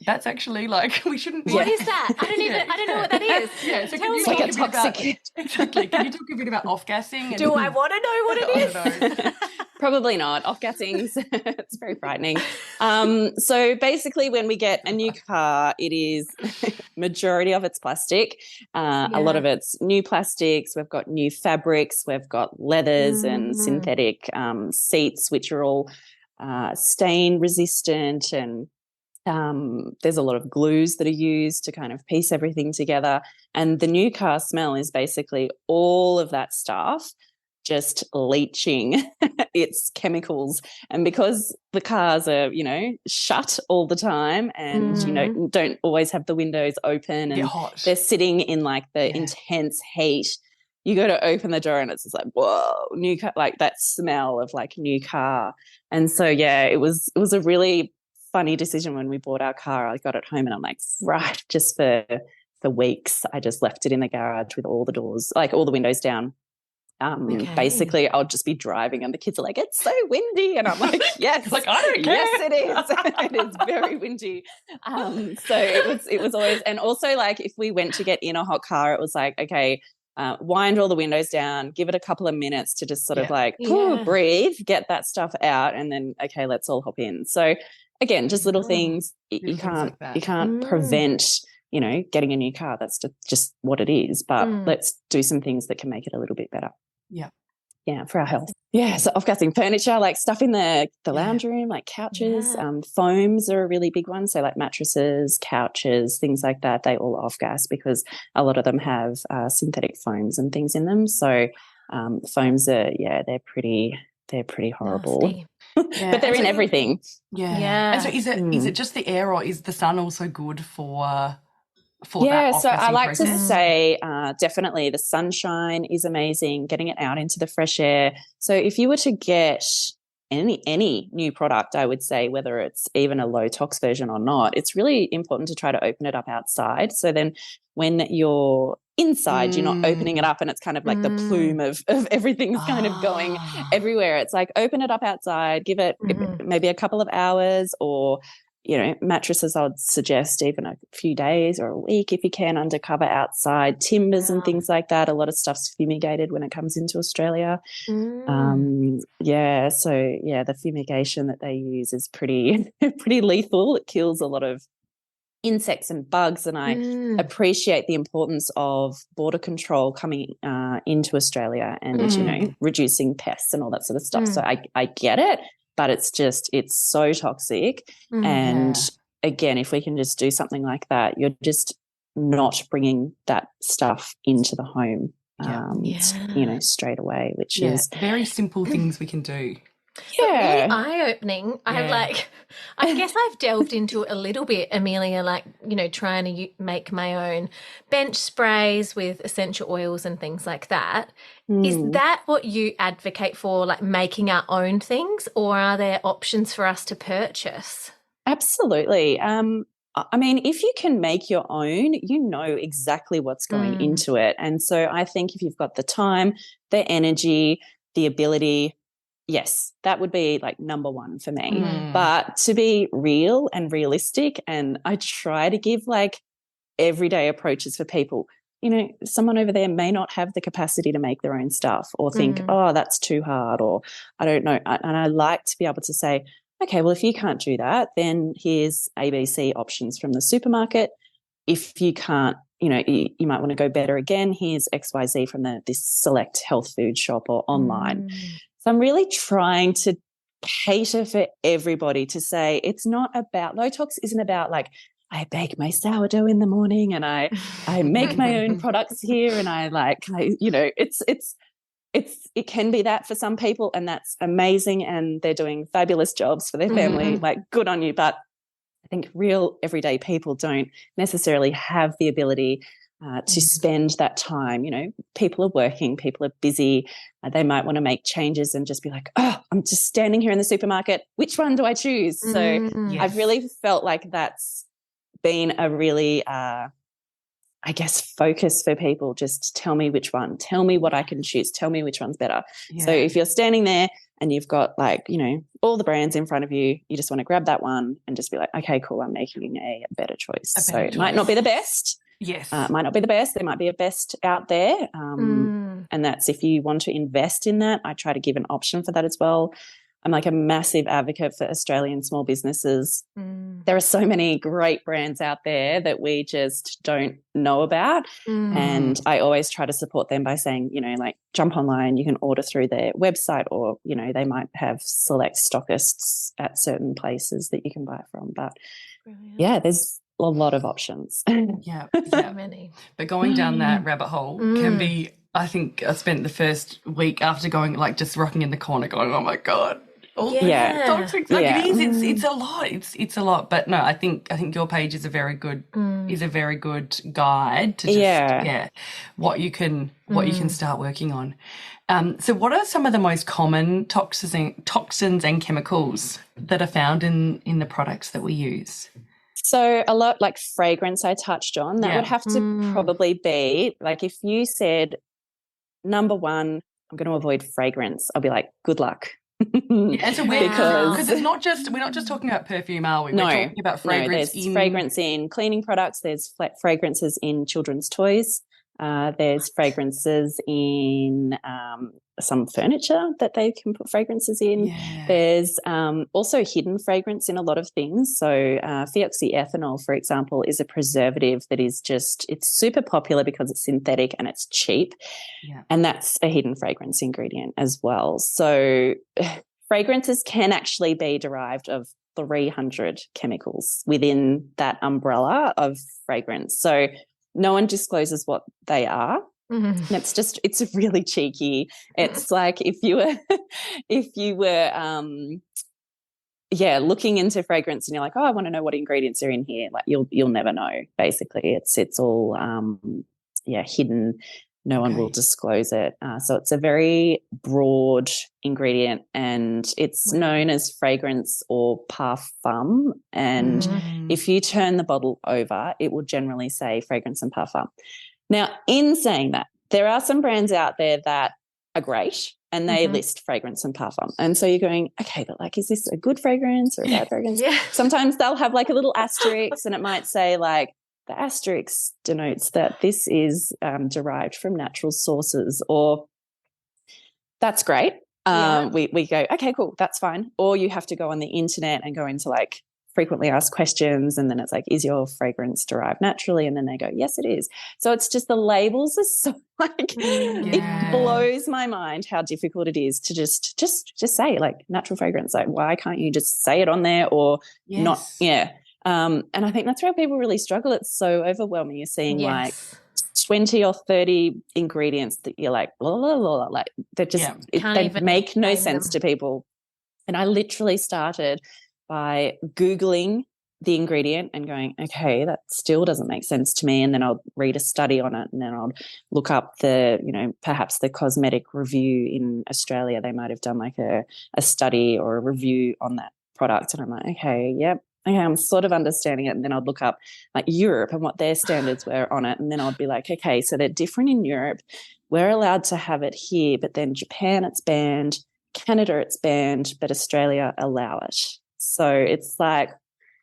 that's actually like we shouldn't be. What is that? I don't know what that is. Yeah, so it's like a toxic. Exactly. Can you talk a bit about off-gassing? Do I want to know what it is? Probably not. Off-gassing, it's very frightening. So basically when we get a new car, it is majority of it's plastic. A lot of it's new plastics. We've got new fabrics. We've got leathers and synthetic seats, which are all stain resistant, and there's a lot of glues that are used to kind of piece everything together. And the new car smell is basically all of that stuff just leaching its chemicals. And because the cars are, shut all the time and, don't always have the windows open and they're sitting in like the intense heat, you go to open the door and it's just like, whoa, new car, like that smell of like new car. And so, it was a really funny decision when we bought our car. I got it home and I'm like, right, just for weeks, I just left it in the garage with all the doors, like all the windows down. Basically I'll just be driving and the kids are like, it's so windy, and I'm like, yes, like, I don't care. Yes, it is. It is very windy. So it was always, and also like if we went to get in a hot car, it was like, okay, wind all the windows down, give it a couple of minutes to just sort of like breathe, get that stuff out, and then okay, let's all hop in. So again, just little things. You can't prevent getting a new car. That's just what it is. But let's do some things that can make it a little bit better. Yeah, for our health. Yeah, so off-gassing furniture, like stuff in the lounge room, like couches. Foams are a really big one. So like mattresses, couches, things like that, they all off-gas because a lot of them have synthetic foams and things in them. So foams are, they're pretty horrible. But they're in everything. Yeah. And so is it just the air, or is the sun also good for that off-gassing so I like process? to say definitely the sunshine is amazing, getting it out into the fresh air. So if you were to get any new product, I would say, whether it's even a low tox version or not, it's really important to try to open it up outside. So then when you're inside, you're not opening it up and it's kind of like the plume of everything's kind of going everywhere. It's like open it up outside, give it maybe a couple of hours, or mattresses I'd suggest even a few days or a week if you can, undercover outside, timbers and things like that. A lot of stuff's fumigated when it comes into Australia. The fumigation that they use is pretty lethal. It kills a lot of insects and bugs, and I appreciate the importance of border control coming into Australia and reducing pests and all that sort of stuff. So I get it. But it's so toxic. And again, if we can just do something like that, you're just not bringing that stuff into the home, straight away, which is very simple things we can do. Really eye-opening. I guess I've delved into it a little bit, Amelia, like, trying to make my own bench sprays with essential oils and things like that. Is that what you advocate for, like making our own things, or are there options for us to purchase? Absolutely. I mean, if you can make your own, you know exactly what's going into it. And so I think if you've got the time, the energy, the ability, yes, that would be like number one for me. But to be real and realistic, and I try to give like everyday approaches for people. Someone over there may not have the capacity to make their own stuff, or think, oh, that's too hard, or I don't know. And I like to be able to say, okay, well, if you can't do that, then here's ABC options from the supermarket. If you can't, you might want to go better again. Here's XYZ from this select health food shop or online. So I'm really trying to cater for everybody, to say it's not about, low tox isn't about like, I bake my sourdough in the morning and I make my own products here, and it can be that for some people, and that's amazing, and they're doing fabulous jobs for their family, like good on you. But I think real everyday people don't necessarily have the ability to spend that time. You know, people are working, people are busy. They might want to make changes and just be like, oh, I'm just standing here in the supermarket. Which one do I choose? So I've really felt like that's been a really, I guess, focus for people. Just tell me which one. Tell me what I can choose. Tell me which one's better. Yeah. So if you're standing there and you've got, like, you know, all the brands in front of you, you just want to grab that one and just be like, okay, cool, I'm making a better choice. It might not be the best. Yes. It might not be the best. There might be a best out there. And that's, if you want to invest in that, I try to give an option for that as well. I'm like a massive advocate for Australian small businesses. There are so many great brands out there that we just don't know about. And I always try to support them by saying, you know, like, jump online, you can order through their website, or, you know, they might have select stockists at certain places that you can buy from. But yeah, there's a lot of options. Yeah. Many. But going down that rabbit hole can be, I think I spent the first week after going, like, just rocking in the corner going, oh my God. Toxic. Like, it is. It's a lot. It's a lot. But no, I think your page is a very good guide to just what you can start working on. So what are some of the most common toxins and chemicals that are found in the products that we use? So a lot, like fragrance I touched on, that would have to probably be, like, if you said, number one, I'm going to avoid fragrance, I'll be like, good luck. And so because it's not just, we're not just talking about perfume, are we? We're talking about fragrance. There's fragrance in cleaning products. There's fragrances in children's toys. There's fragrances in some furniture that they can put fragrances in. Yeah. There's also hidden fragrance in a lot of things. So phenoxyethanol, for example, is a preservative that is just, it's super popular because it's synthetic and it's cheap. Yeah. And that's a hidden fragrance ingredient as well. So fragrances can actually be derived of 300 chemicals within that umbrella of fragrance. So no one discloses what they are. Mm-hmm. It's really cheeky. It's like if you were looking into fragrance and you're like, oh, I want to know what ingredients are in here. Like you'll never know. Basically, it's all hidden. No one will disclose it. So it's a very broad ingredient, and it's known as fragrance or parfum. And if you turn the bottle over, it will generally say fragrance and parfum. Now, in saying that, there are some brands out there that are great and they list fragrance and parfum. And so you're going, okay, but like, is this a good fragrance or a bad fragrance? Yeah. Sometimes they'll have like a little asterisk and it might say like, the asterisk denotes that this is derived from natural sources, or that's great. We go, okay, cool, that's fine. Or you have to go on the internet and go into like frequently asked questions, and then it's like, is your fragrance derived naturally? And then they go, yes, it is. So it's just the labels are so like it blows my mind how difficult it is to just say like natural fragrance. Like, why can't you just say it on there or not? Yeah. And I think that's where people really struggle. It's so overwhelming. You're seeing like 20 or 30 ingredients that you're like, blah, blah, blah, blah. Like they make no sense to people. And I literally started by Googling the ingredient and going, okay, that still doesn't make sense to me. And then I'll read a study on it, and then I'll look up perhaps the cosmetic review in Australia. They might have done like a study or a review on that product. And I'm like, okay, I'm sort of understanding it. And then I'd look up like Europe and what their standards were on it. And then I'd be like, okay, so they're different in Europe. We're allowed to have it here, but then Japan, it's banned. Canada, it's banned, but Australia allow it. So it's like,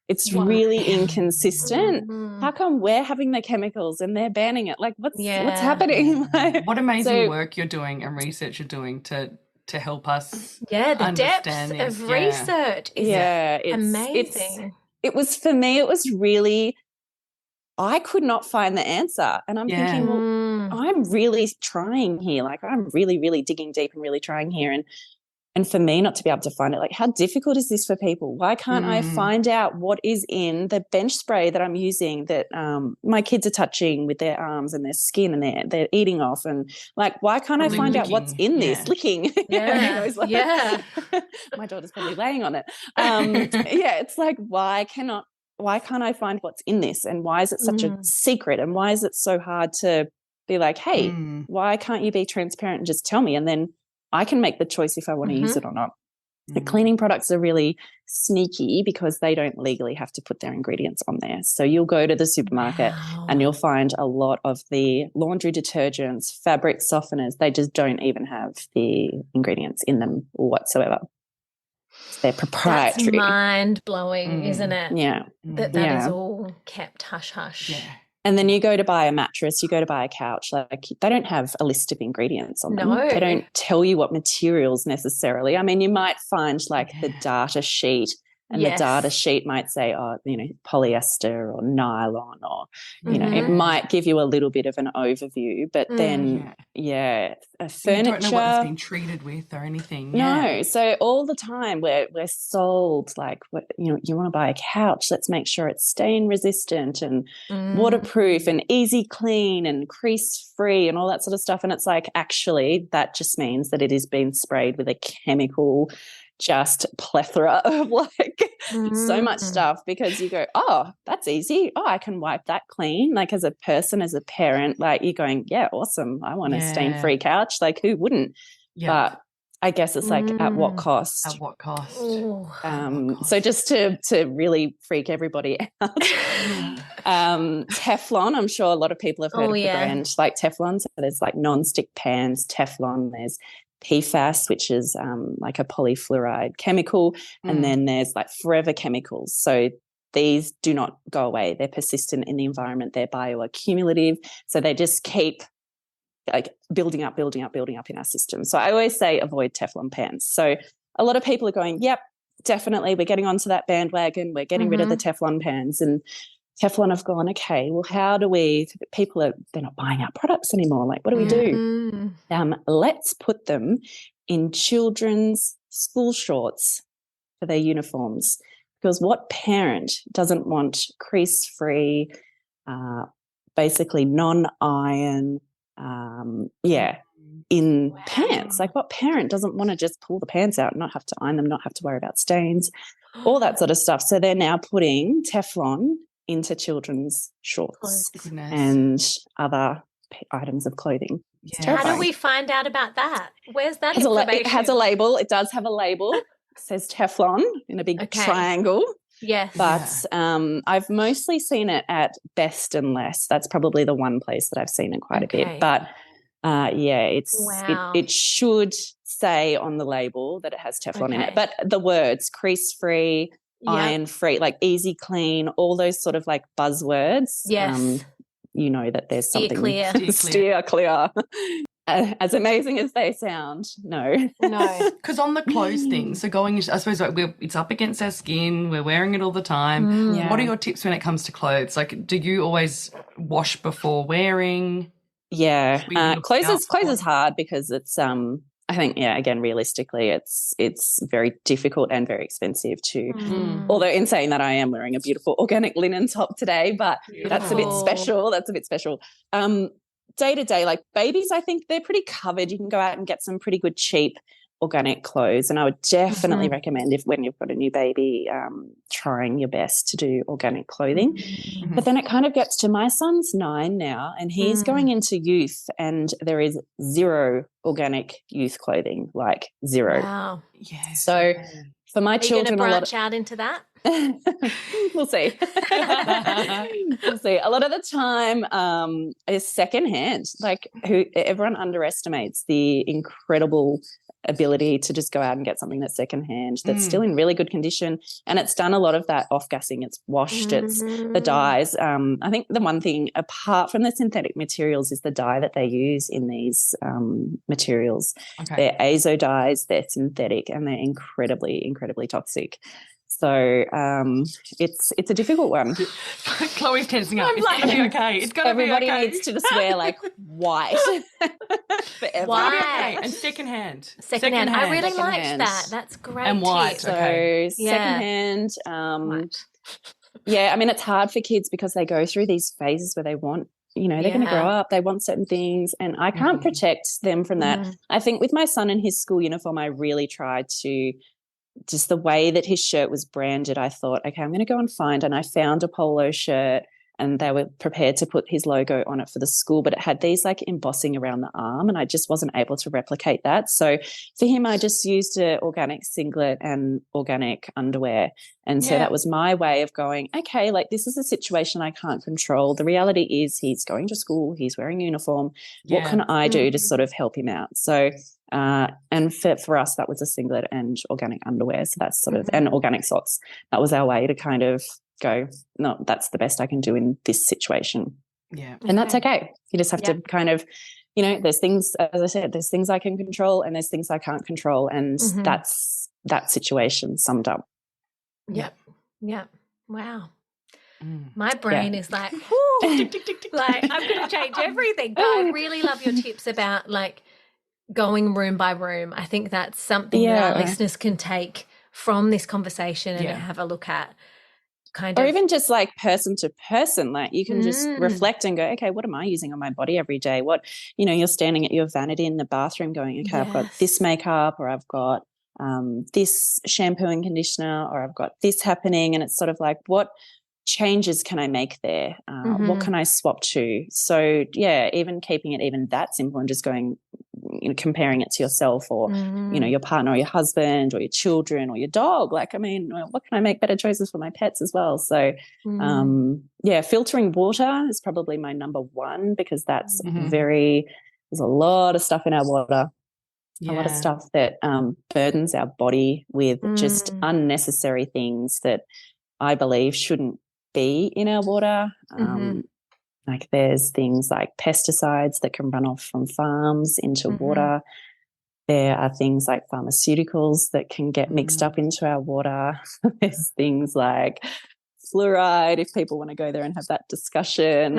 it's really inconsistent. How come we're having the chemicals and they're banning it? Like what's happening? Like, what amazing work you're doing and research you're doing to help us the depth of research is amazing. It was, for me, it was really, I could not find the answer. And I'm thinking, well, I'm really trying here. Like I'm really, really digging deep and really trying here. And for me not to be able to find it, like how difficult is this for people? Why can't I find out what is in the bench spray that I'm using that my kids are touching with their arms and their skin and they're eating off? And like, why can't I find out what's in this? Licking. My daughter's probably laying on it. It's like, why cannot why can't I find what's in this? And why is it such a secret? And why is it so hard to be like, hey, why can't you be transparent and just tell me? And then I can make the choice if I want to use it or not. The cleaning products are really sneaky because they don't legally have to put their ingredients on there. So you'll go to the supermarket and you'll find a lot of the laundry detergents, fabric softeners, they just don't even have the ingredients in them whatsoever. They're proprietary. That's mind-blowing, isn't it? Yeah. That is all kept hush-hush. Yeah. And then you go to buy a mattress, you go to buy a couch, like they don't have a list of ingredients on them. They don't tell you what materials necessarily. I mean, you might find like the data sheet, and the data sheet might say, polyester or nylon, or, it might give you a little bit of an overview, but then, a furniture. You don't know what it's been treated with or anything. No. So all the time we're sold like, you want to buy a couch, let's make sure it's stain resistant and waterproof and easy clean and crease free and all that sort of stuff. And it's like, actually, that just means that it is being sprayed with a chemical just plethora of like so much stuff, because you go, oh, that's easy. Oh, I can wipe that clean. Like as a person, as a parent, like you're going, yeah, awesome. I want a stain-free couch. Like who wouldn't? Yeah. But I guess it's like at what cost? At what cost? So just to really freak everybody out, Teflon, I'm sure a lot of people have heard of the brand like Teflon. So there's like non-stick pans, Teflon, there's PFAS, which is like a polyfluoride chemical, and then there's like forever chemicals. So these do not go away. They're persistent in the environment. They're bioaccumulative. So they just keep like building up in our system. So I always say avoid Teflon pans. So a lot of people are going, yep, definitely, we're getting onto that bandwagon. We're getting rid of the Teflon pans. And Teflon have gone, okay, well, how do they're not buying our products anymore. Like, what do we do? Let's put them in children's school shorts for their uniforms, because what parent doesn't want crease-free, basically non-iron, in pants? Like what parent doesn't want to just pull the pants out and not have to iron them, not have to worry about stains, all that sort of stuff. So they're now putting Teflon into children's shorts and other items of clothing. How do we find out about that? Where's that information? It has a label. It does have a label. It says Teflon in a big triangle. Yes. But I've mostly seen it at Best and Less. That's probably the one place that I've seen it quite a bit. But it should say on the label that it has Teflon in it. But the words crease-free, iron-free, like easy clean, all those sort of like buzzwords. Yes. You know that there's something. Steer clear. As amazing as they sound, no. Because on the clothes thing, so I suppose like it's up against our skin, we're wearing it all the time. What are your tips when it comes to clothes? Like, do you always wash before wearing? Yeah, clothes is hard because it's I think again realistically it's very difficult and very expensive to. Although in saying that, I am wearing a beautiful organic linen top today, but that's a bit special. Day to day, like babies, I think they're pretty covered. You can go out and get some pretty good cheap organic clothes, and I would definitely recommend, if when you've got a new baby, trying your best to do organic clothing. But then it kind of gets to, my son's 9 now and he's going into youth, and there is zero organic youth clothing, like zero. Wow. Yes. So for my children, are you going to branch out into that? We'll see. We'll see. A lot of the time is secondhand. Like everyone underestimates the incredible ability to just go out and get something that's secondhand, that's still in really good condition, and it's done a lot of that off-gassing. It's washed, it's the dyes. I think the one thing apart from the synthetic materials is the dye that they use in these materials. They're azo dyes, they're synthetic, and they're incredibly, incredibly toxic. So it's a difficult one. Chloe's tensing up. It's going to be okay. It's going to be okay. Everybody needs to just wear like white forever. White. And secondhand. Secondhand. I really liked that. That's great. And white. So secondhand. I mean, it's hard for kids because they go through these phases where they want, they're going to grow up, they want certain things, and I can't protect them from that. I think with my son in his school uniform, I really tried to just the way that his shirt was branded, I thought, okay, I'm going to go and find, and I found a polo shirt and they were prepared to put his logo on it for the school, but it had these like embossing around the arm and I just wasn't able to replicate that. So for him, I just used an organic singlet and organic underwear. And so that was my way of going, okay, like this is a situation I can't control. The reality is he's going to school, he's wearing a uniform. What can I do to sort of help him out? So and for us, that was a singlet and organic underwear. So that's sort of, and organic socks. That was our way to kind of go, no, that's the best I can do in this situation. Yeah. And that's okay. You just have to kind of, you know, there's things, as I said, there's things I can control and there's things I can't control. And that's that situation summed up. Yep. Yep. Wow. My brain is like, like I'm going to change everything. But I really love your tips about like going room by room. I think that's something that our listeners can take from this conversation and have a look at. Or even just like person to person, like you can just reflect and go, okay, what am I using on my body every day? What, you know, you're standing at your vanity in the bathroom going, okay, I've got this makeup, or I've got this shampoo and conditioner, or I've got this happening. And it's sort of like, what changes can I make there? What can I swap to? So yeah, even keeping it even that simple and just going, you know, comparing it to yourself or, you know, your partner or your husband or your children or your dog. Like, I mean, what can I make better choices for my pets as well? So, filtering water is probably my number one because that's there's a lot of stuff in our water, a lot of stuff that burdens our body with just unnecessary things that I believe shouldn't be in our water. Like there's things like pesticides that can run off from farms into water. There are things like pharmaceuticals that can get mixed up into our water. There's things like fluoride, if people want to go there and have that discussion.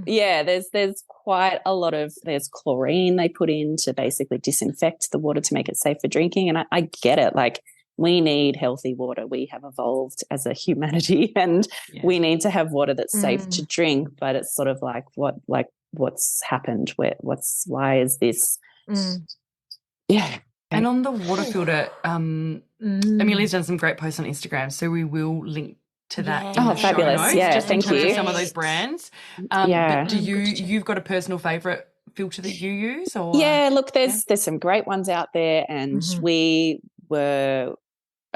There's quite a lot of, there's chlorine they put in to basically disinfect the water to make it safe for drinking. And I get it. Like, we need healthy water. We have evolved as a humanity and we need to have water that's safe to drink, but it's sort of like what's happened? Why is this? Yeah. And on the water filter, Amelia's done some great posts on Instagram, so we will link to that in the fabulous. show notes. Yeah, just thank in terms you. of some of those brands. But you've got a personal favourite filter that you use? Or look, there's some great ones out there, and we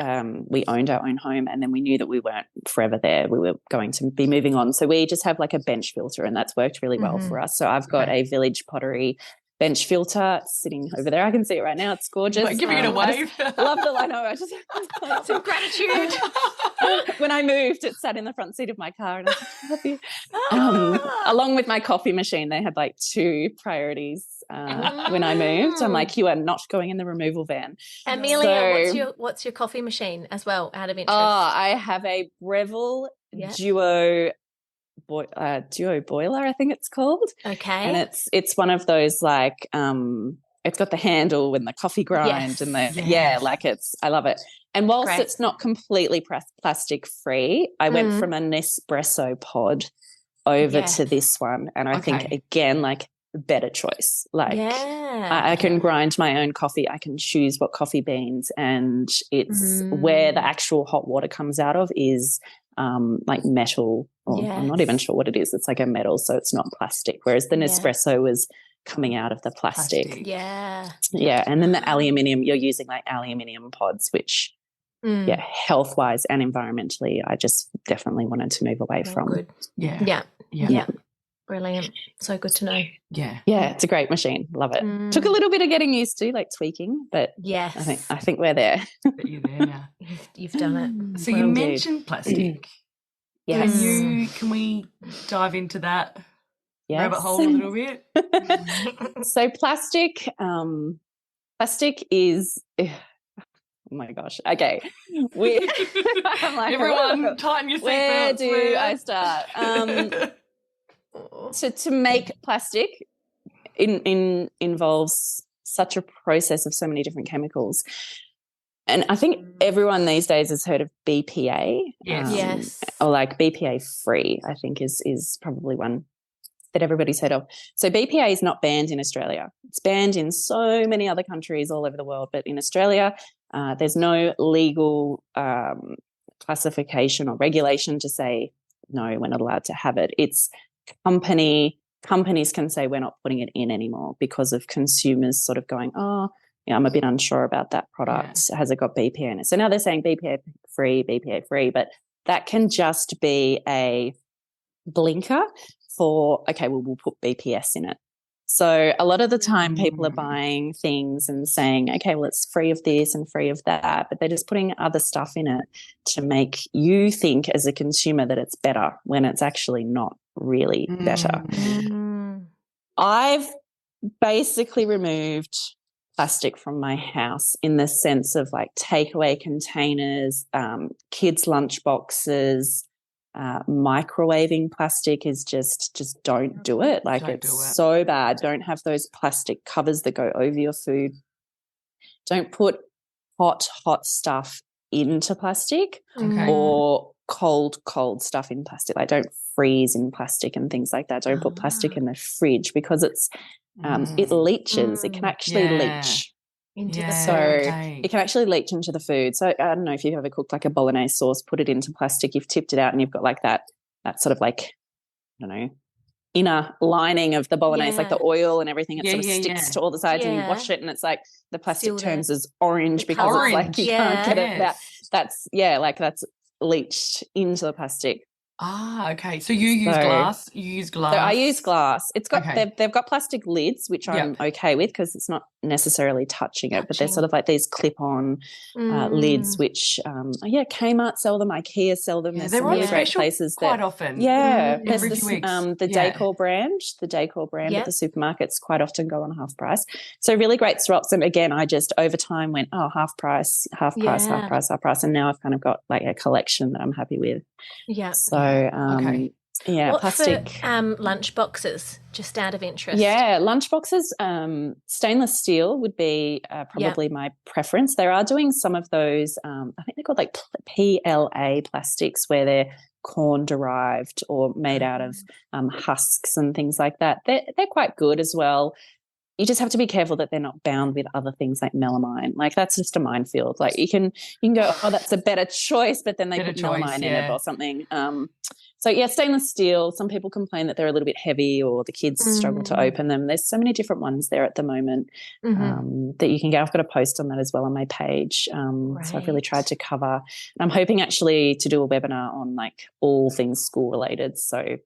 owned our own home, and then we knew that we weren't forever there. We were going to be moving on. So we just have like a bench filter, and that's worked really well for us. So I've got a Village Pottery bench filter sitting over there. I can see it right now. It's gorgeous. Like giving it a wave. Love the line. I just some gratitude. When I moved, it sat in the front seat of my car, and I was like, along with my coffee machine. They had like two priorities when I moved. I'm like, you are not going in the removal van. Amelia, what's your coffee machine as well, out of interest? I have a Breville Duo boiler, I think it's called. Okay. And it's one of those like it's got the handle and the coffee grind and I love it. And whilst it's not completely plastic free, I went from a Nespresso pod over to this one, and I think again, like, better choice. Like I can grind my own coffee. I can choose what coffee beans, and it's where the actual hot water comes out of is like metal, or I'm not even sure what it is. It's like a metal, so it's not plastic, whereas the Nespresso was coming out of the plastic. Yeah. And then the aluminium, you're using like aluminium pods, which health wise and environmentally I just definitely wanted to move away from. Good. Yeah. Brilliant. So good to know. Yeah, it's a great machine. Love it. Took a little bit of getting used to, like tweaking, but I think we're there. But you're there now. You've done it. So you mentioned plastic. Yes. Can we dive into that rabbit hole a little bit? So plastic is oh my gosh. Okay. I'm like, everyone tighten your seatbelts. Where do I start? So to make plastic involves such a process of so many different chemicals. And I think everyone these days has heard of BPA. Yes. Or like BPA free, I think is probably one that everybody's heard of. So BPA is not banned in Australia. It's banned in so many other countries all over the world, but in Australia There's no legal classification or regulation to say, no, we're not allowed to have it. It's companies can say we're not putting it in anymore because of consumers sort of going, oh, yeah, I'm a bit unsure about that product. Yeah. Has it got BPA in it? So now they're saying BPA free, but that can just be a blinker for, okay, well, we'll put BPS in it. So a lot of the time people are buying things and saying, okay, well, it's free of this and free of that, but they're just putting other stuff in it to make you think as a consumer that it's better when it's actually not really better. I've basically removed plastic from my house in the sense of like takeaway containers, kids' lunch boxes. Microwaving plastic is just don't do it. Like it's so bad. Don't have those plastic covers that go over your food. Don't put hot stuff into plastic or cold stuff in plastic. Like don't freeze in plastic and things like that. Don't put plastic in the fridge because it's it leaches. It can actually leach. Into the food. So it can actually leach into the food. So I don't know if you've ever cooked like a bolognese sauce, put it into plastic, you've tipped it out and you've got like that sort of like, I don't know, inner lining of the bolognese, like the oil and everything. It sort of sticks to all the sides and you wash it and it's like the plastic turns as orange because it's like you can't get it. That's leached into the plastic. Ah, okay. So you use glass. You use glass. So I use glass. It's got they've got plastic lids, which I'm okay with because it's not necessarily touching it, but they're sort of like these clip-on lids, which Kmart sell them, IKEA sell them. There's some really great places quite often. Yeah, there's this, the Decor brand. The Decor brand at the supermarkets quite often go on half price. So really great swaps. And again, I just over time went half price, and now I've kind of got like a collection that I'm happy with. Yeah. So what plastic for lunch boxes, just out of interest? Yeah, lunch boxes, stainless steel would be probably my preference. They are doing some of those, I think they're called like PLA plastics, where they're corn derived or made out of husks and things like that. They're quite good as well. You just have to be careful that they're not bound with other things like melamine. Like that's just a minefield. Like you can go, oh, that's a better choice, but then they put melamine in it or something. Stainless steel. Some people complain that they're a little bit heavy or the kids struggle to open them. There's so many different ones there at the moment that you can get. I've got a post on that as well on my page. So I've really tried to cover. And I'm hoping actually to do a webinar on like all things school related. So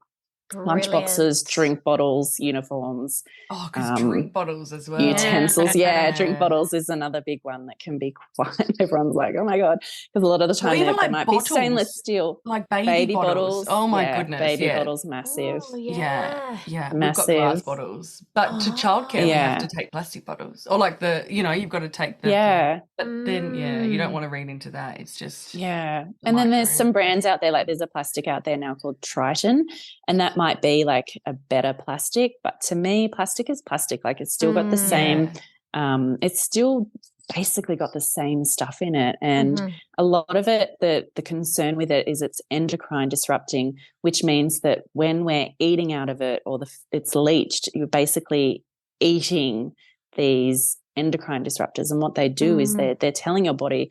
lunch boxes, drink bottles, uniforms. Oh, because drink bottles as well. Utensils, drink bottles is another big one that can be quite, everyone's like, oh my God, because a lot of the time they might be stainless steel. Like baby bottles. Oh my goodness. Baby bottles, massive. Oh, yeah. Massive. We've got glass bottles. But to childcare, we have to take plastic bottles. Or like you've got to take the but then, you don't want to read into that. It's just. Yeah. And then there's some brands out there, like there's a plastic out there now called Triton, and that might be like a better plastic. But to me, plastic is plastic. Like it's still got the same, it's still basically got the same stuff in it. And a lot of it, the concern with it is it's endocrine disrupting, which means that when we're eating out of it or it's leached, you're basically eating these endocrine disruptors. And what they do is they're telling your body,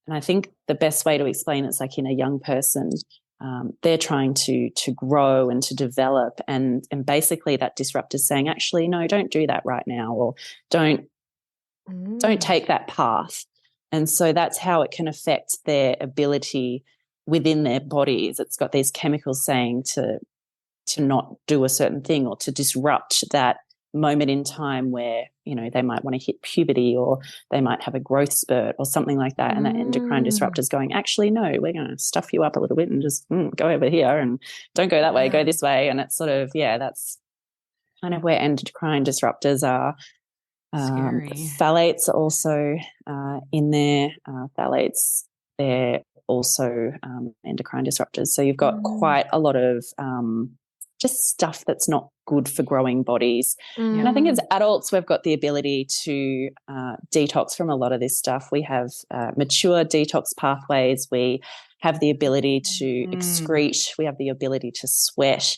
and I think the best way to explain it's like in a young person, they're trying to grow and to develop, and basically that disruptor is saying, actually, no, don't do that right now, or don't take that path. And so that's how it can affect their ability within their bodies. It's got these chemicals saying to not do a certain thing or to disrupt that moment in time where, they might want to hit puberty or they might have a growth spurt or something like that. And that endocrine disruptor is going, actually, no, we're going to stuff you up a little bit and just go over here and don't go that way, go this way. And it's sort of, that's kind of where endocrine disruptors are. Phthalates are also in there. Phthalates, they're also endocrine disruptors. So you've got quite a lot of just stuff that's not good for growing bodies. And I think as adults, we've got the ability to detox from a lot of this stuff. We have mature detox pathways. We have the ability to excrete. We have the ability to sweat,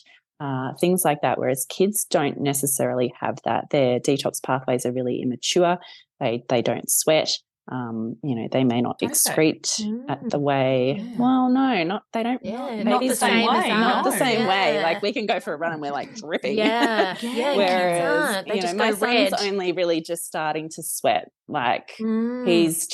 things like that, whereas kids don't necessarily have that. Their detox pathways are really immature. They don't sweat. They may not excrete at the way. Yeah. Well, no, they don't. Not the same way. Not the same way. Like we can go for a run and we're like dripping. Yeah. Whereas my son's only really just starting to sweat. Like he's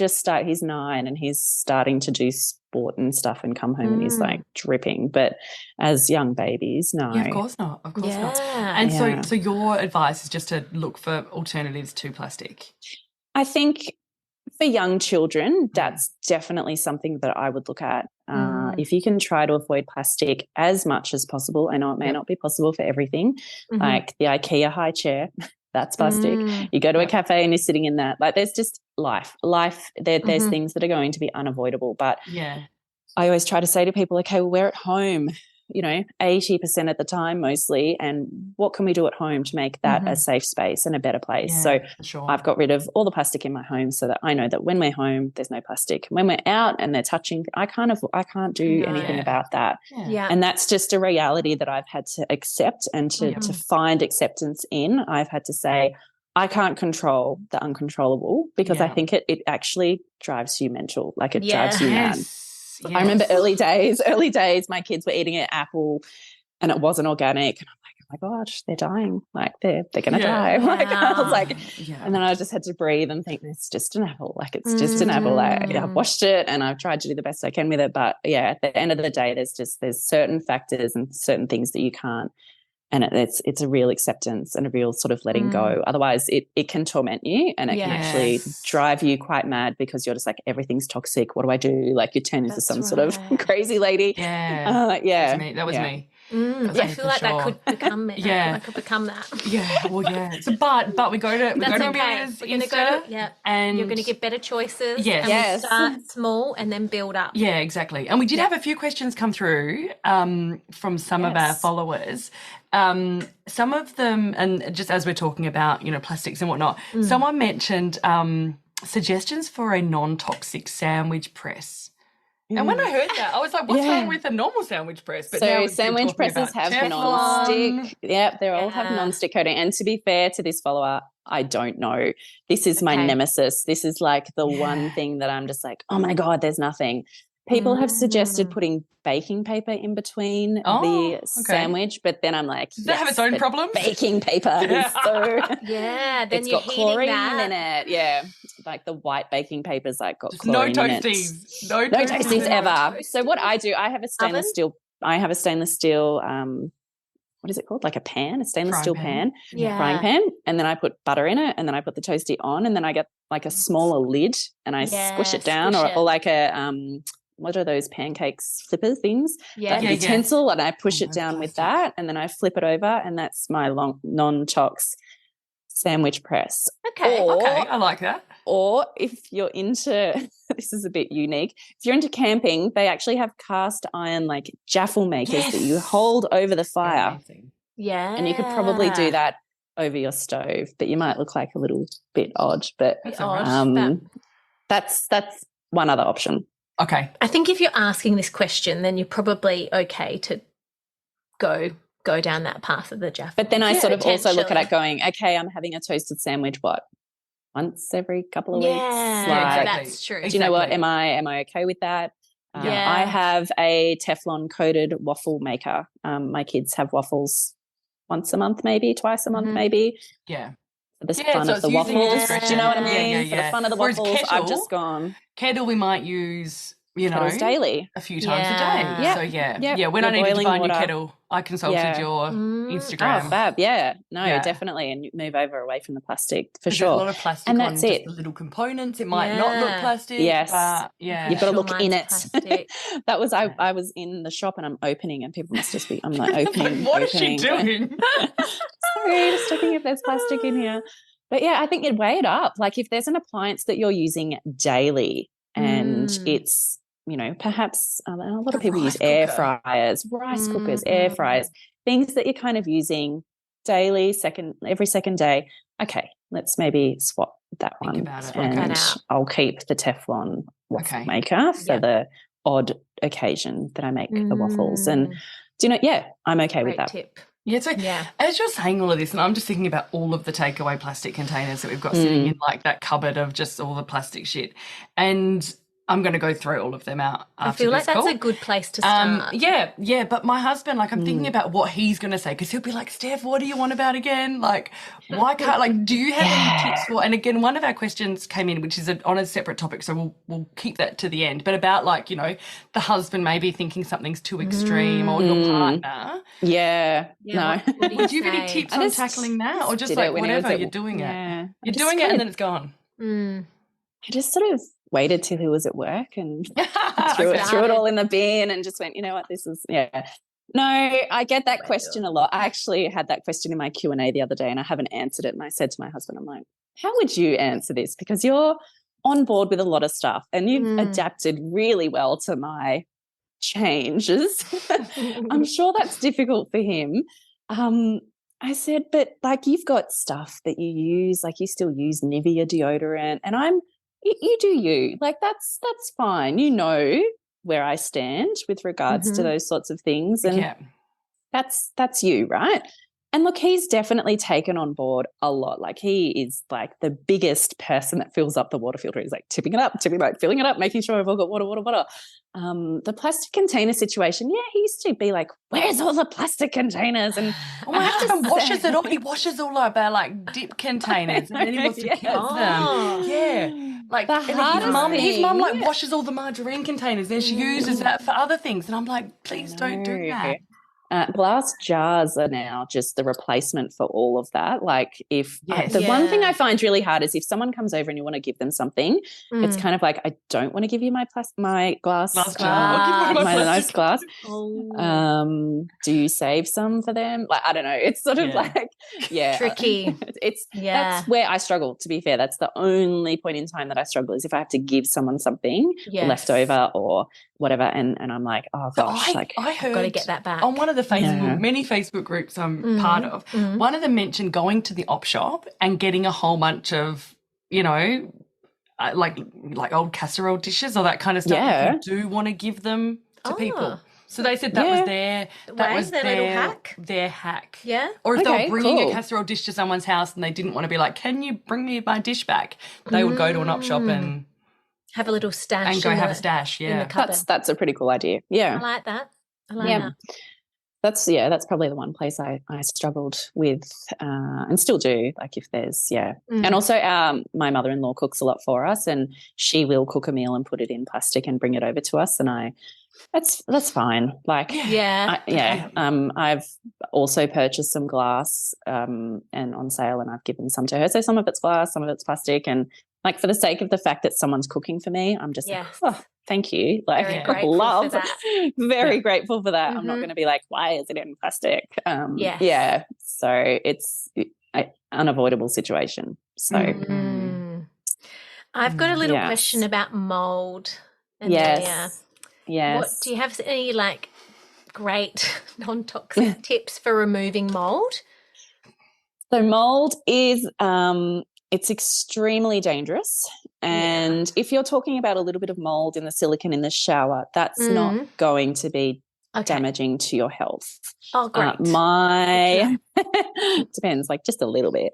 9 and he's starting to do sport and stuff and come home and he's like dripping. But as young babies, no. Yeah, of course not. Of course not. And so your advice is just to look for alternatives to plastic. I think for young children, that's definitely something that I would look at. If you can try to avoid plastic as much as possible, I know it may not be possible for everything, like the IKEA high chair, that's plastic. You go to a cafe and you're sitting in that. Like there's just life. There's things that are going to be unavoidable. But I always try to say to people, okay, well, we're at home, 80% of the time mostly, and what can we do at home to make that a safe space and a better place? I've got rid of all the plastic in my home so that I know that when we're home there's no plastic. When we're out and they're touching, I can't do anything about that. And that's just a reality that I've had to accept and to find acceptance in. I've had to say I can't control the uncontrollable because I think it actually drives you mental, like it drives you mad. Yes. I remember early days, my kids were eating an apple and it wasn't organic. And I'm like, oh my gosh, they're dying. Like they're going to die. Like I was like, and then I just had to breathe and think it's just an apple. Like it's just an apple. I've washed it and I've tried to do the best I can with it. But at the end of the day, there's certain factors and certain things that you can't. And it's a real acceptance and a real sort of letting go. Otherwise, it can torment you and it can actually drive you quite mad because you're just like, everything's toxic. What do I do? Like you turn into some sort of crazy lady. That was me. I feel like that could become me. I could become that. So, but we go to Amelia's Insta, and you're going to get better choices. And we start small and then build up. Yeah, exactly. And we did have a few questions come through from some of our followers. Some of them, and just as we're talking about, plastics and whatnot, someone mentioned suggestions for a non-toxic sandwich press. And when I heard that, I was like, what's wrong with a normal sandwich press? But so sandwich presses have non-stick. Yep, they all have non-stick coating. And to be fair to this follower, I don't know. This is my nemesis. This is like the one thing that I'm just like, oh, my God, there's nothing. People have suggested putting baking paper in between the sandwich, but then I'm like, does that have its own problems? Baking paper is so then it's got chlorine in it. Yeah, like the white baking paper's like got chlorine in it. No toasties ever. So what I do, I have a stainless steel. What is it called? Like a pan, a stainless steel pan, frying pan, and then I put butter in it, and then I put the toasty on, and then I get like a smaller lid, and I squish it down, or like a what are those pancakes flippers things? That utensil, and I push it down with that, and then I flip it over, and that's my long non-tox sandwich press. Okay, I like that. Or if you're into, this is a bit unique, if you're into camping, they actually have cast iron like jaffle makers that you hold over the fire. Yeah. And you could probably do that over your stove, but you might look like a little bit odd. But that's one other option. Okay. I think if you're asking this question, then you're probably okay to go down that path of the jaffle. But then I sort of also look at it going, okay, I'm having a toasted sandwich, what, once every couple of weeks? Yeah, that's true. Do you know what? Am I okay with that? I have a Teflon coated waffle maker. My kids have waffles once a month, maybe twice a month, maybe. Yeah. For the fun of the waffles. Do you know what I mean? For the fun of the waffles, I've just gone. Kettle we might use, kettles daily. A few times a day. Yep. So when I needed to find your kettle, I consulted your Instagram. Oh, fab. Yeah. No, definitely. And move away from the plastic for sure. There's a lot of plastic and that's just the little components. It might not look plastic. Yes. But you've got to look in it. That was, I was in the shop and I'm opening and people must just be, I'm like opening. What is she doing? Sorry, just checking if there's plastic in here. But I think you'd weigh it up. Like if there's an appliance that you're using daily and it's, perhaps a lot of people use air fryers, rice cookers, air fryers, things that you're kind of using daily, every second day. Okay, let's maybe swap that one. And I'll keep the Teflon waffle maker for the odd occasion that I make the waffles. And I'm okay with that. Tip. Yeah, so as you're saying all of this, and I'm just thinking about all of the takeaway plastic containers that we've got sitting in like that cupboard of just all the plastic shit, and I'm going to go throw all of them out after I feel like that's a good place to start. Yeah, but my husband, like, I'm thinking about what he's going to say, because he'll be like, Steph, what do you want about again? Like, why can't, like, do you have any tips for, and again, one of our questions came in, which is on a separate topic, so we'll keep that to the end, but about, like, you know, the husband maybe thinking something's too extreme or your partner. Yeah. No. Would you have any tips on tackling that, or just like whatever, you're doing it? You're doing it and then it's gone. I just sort of waited till he was at work and threw it all in the bin and just went, you know what, this is, No, I get that question a lot. I actually had that question in my Q&A the other day and I haven't answered it. And I said to my husband, I'm like, how would you answer this? Because you're on board with a lot of stuff and you've adapted really well to my changes. I'm sure that's difficult for him. I said, but like you've got stuff that you use, like you still use Nivea deodorant and you do you. Like that's fine. You know where I stand with regards to those sorts of things. And that's you, right? And look, he's definitely taken on board a lot. Like he is like the biggest person that fills up the water filter. He's like tipping it up, filling it up, making sure I've all got water. The plastic container situation, he used to be like, where's all the plastic containers? And my husband washes it all. He washes all of our like dip containers and then he wants to keep them. Yeah. Like his mum like washes all the margarine containers and she uses that for other things. And I'm like, please don't do that. Glass jars are now just the replacement for all of that. Like if one thing I find really hard is if someone comes over and you want to give them something, it's kind of like, I don't want to give you my glass jar, my nice glass. Do you save some for them? Like, I don't know. It's sort of like, tricky. That's where I struggle, to be fair. That's the only point in time that I struggle is if I have to give someone something left over or whatever. And I'm like, oh gosh, I heard, I've got to get that back. On one of the many Facebook groups I'm part of, one of them mentioned going to the op shop and getting a whole bunch of, you know, like old casserole dishes or that kind of stuff. Yeah. If you do want to give them to people. So they said that was their little hack. Their hack. Yeah. Or if they were bringing a casserole dish to someone's house and they didn't want to be like, can you bring me my dish back? They would go to an op shop and have a little stash. And go have a stash, That's a pretty cool idea. Yeah. I like that. That. That's probably the one place I struggled with and still do, like if there's and also my mother-in-law cooks a lot for us and she will cook a meal and put it in plastic and bring it over to us and that's fine. Like I've also purchased some glass and on sale and I've given some to her, so some of it's glass, some of it's plastic, and like for the sake of the fact that someone's cooking for me, I'm just like, oh, thank you. Like very grateful for that. I'm not going to be like, why is it in plastic? So it's an unavoidable situation. So I've got a little question about mold. Yes. Do you have any like great non-toxic tips for removing mold? So mold is it's extremely dangerous. And if you're talking about a little bit of mold in the silicone in the shower, that's not going to be damaging to your health. Oh, great. Depends, like just a little bit.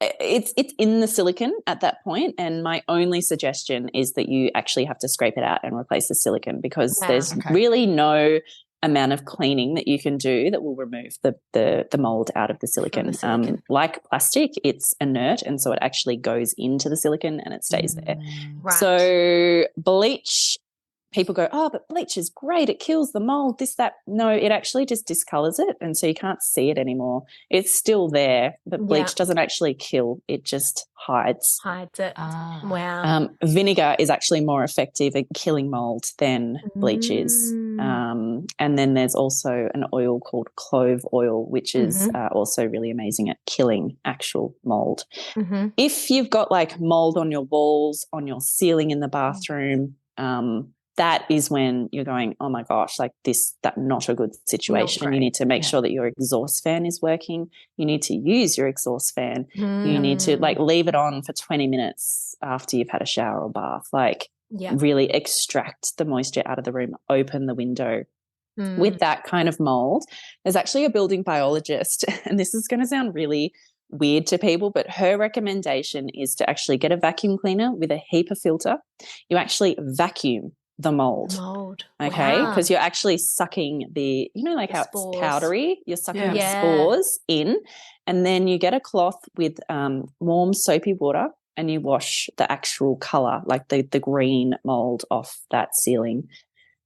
It's in the silicone at that point, and my only suggestion is that you actually have to scrape it out and replace the silicone because there's really no amount of cleaning that you can do that will remove the mold out of the silicone. Like plastic, it's inert, and so it actually goes into the silicone and it stays there. Right. So bleach, people go, oh, but bleach is great, it kills the mold, this, that. No, it actually just discolours it, and so you can't see it anymore. It's still there, but bleach doesn't actually kill, it just hides it. Wow. Vinegar is actually more effective at killing mold than bleach is. And then there's also an oil called clove oil, which is also really amazing at killing actual mold. If you've got like mold on your walls, on your ceiling in the bathroom, that is when you're going, oh my gosh, like that's not a good situation. You need to make sure that your exhaust fan is working. You need to use your exhaust fan. You need to like leave it on for 20 minutes after you've had a shower or bath. Like really extract the moisture out of the room, open the window, with that kind of mold, there's actually a building biologist, and this is going to sound really weird to people, but her recommendation is to actually get a vacuum cleaner with a HEPA filter. You actually vacuum the mold. Okay, because you're actually sucking the, like how spores. It's powdery, you're sucking the spores in, and then you get a cloth with warm soapy water and you wash the actual colour, like the green mold, off that ceiling,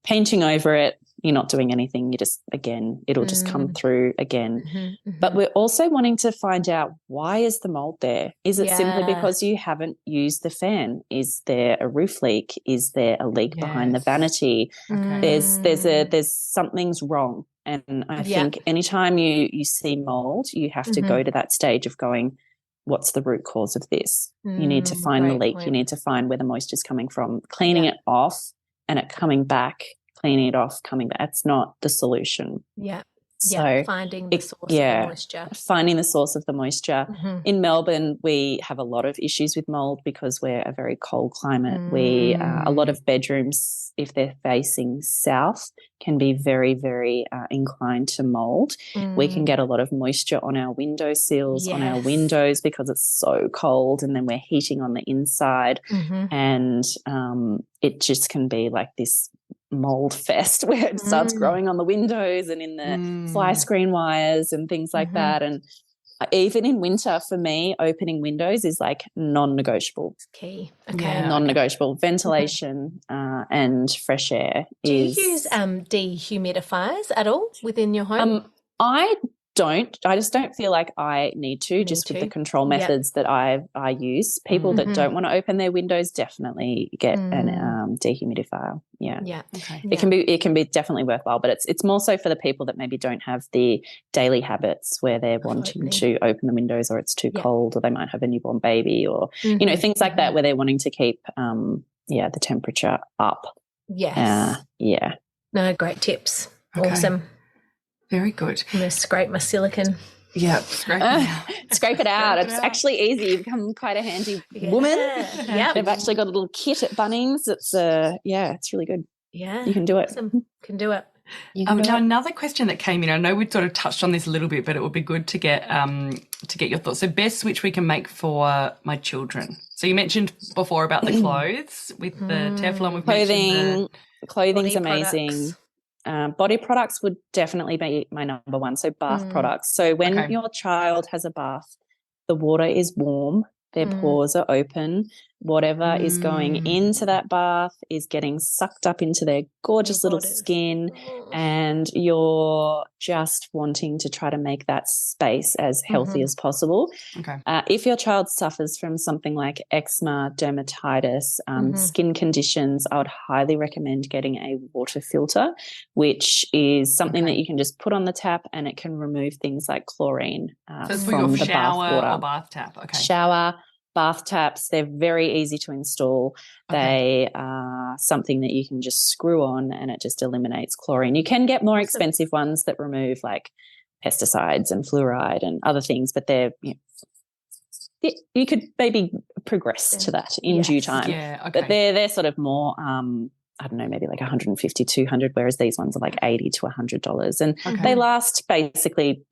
painting over it. You're not doing anything. You just, again, it'll just come through again. But we're also wanting to find out, why is the mold there? Is it simply because you haven't used the fan? Is there a roof leak? Is there a leak behind the vanity? There's something's wrong. And I think anytime you see mold, you have to go to that stage of going, what's the root cause of this? You need to find the leak. You need to find where the moisture is coming from. Cleaning it off and it coming back, cleaning it off, coming back. That's not the solution. So finding the source of the moisture. Finding the source of the moisture. In Melbourne, we have a lot of issues with mold because we're a very cold climate. A lot of bedrooms, if they're facing south, can be very, very inclined to mold. We can get a lot of moisture on our window sills, on our windows, because it's so cold, and then we're heating on the inside, and it just can be like this mold fest where it starts growing on the windows and in the fly screen wires and things like that. And even in winter, for me, opening windows is like non-negotiable. Key. Non-negotiable. Ventilation and fresh air. Do you use dehumidifiers at all within your home? I don't. I just don't feel like I need to, with the control methods that I use. People that don't want to open their windows definitely get an dehumidifier. Okay. It can be definitely worthwhile, but it's more so for the people that maybe don't have the daily habits where they're wanting to open the windows, or it's too cold, or they might have a newborn baby, or things like that, where they're wanting to keep the temperature up. No, great tips. Okay. Awesome. Very good. I'm going to scrape my silicone. Yeah, scrape it out. It's actually easy. You've become quite a handy woman. Yeah. They've actually got a little kit at Bunnings. It's it's really good. Yeah. You can do it. Awesome. Can do it. Now, another question that came in, I know we'd sort of touched on this a little bit, but it would be good to get your thoughts. So, best switch we can make for my children. So you mentioned before about the clothes with the Teflon. We've Clothing's amazing. Body products would definitely be my number one. So bath products. So when your child has a bath, the water is warm, their pores are open, whatever is going into that bath is getting sucked up into their gorgeous little skin, and you're just wanting to try to make that space as healthy as possible. If your child suffers from something like eczema, dermatitis, skin conditions, I would highly recommend getting a water filter, which is something that you can just put on the tap and it can remove things like chlorine from the bath water. Or bath tap. Shower, bath taps, they're very easy to install. They are something that you can just screw on and it just eliminates chlorine. You can get more expensive ones that remove like pesticides and fluoride and other things, but they're you could maybe progress to that in due time. But they're sort of more I don't know, maybe like $150, $200, whereas these ones are like $80 to $100. And they last basically,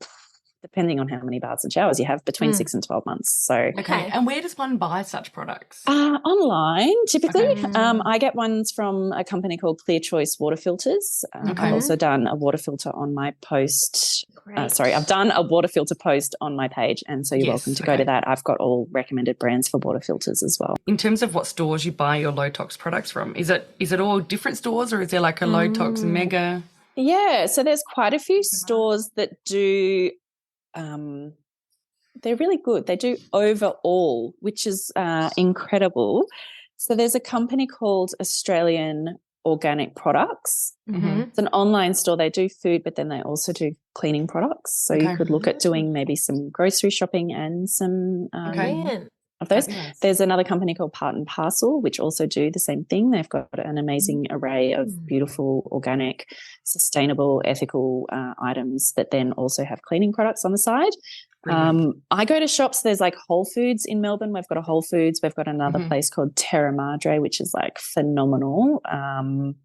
depending on how many baths and showers you have, between 6 and 12 months. So and where does one buy such products? Online, typically. I get ones from a company called Clear Choice Water Filters. I've also done a water filter on my post. I've done a water filter post on my page, and so you're welcome to go to that. I've got all recommended brands for water filters as well. In terms of what stores you buy your low tox products from, is it all different stores, or is there like a low tox mega? Yeah, so there's quite a few stores that do. They're really good. They do overall, which is incredible. So there's a company called Australian Organic Products. It's an online store. They do food, but then they also do cleaning products. So you could look at doing maybe some grocery shopping and some of those. There's another company called Part and Parcel, which also do the same thing. They've got an amazing array of beautiful, organic, sustainable, ethical items that then also have cleaning products on the side. I go to shops. There's like Whole Foods in Melbourne. We've got a Whole Foods. We've got another place called Terra Madre, which is like phenomenal. And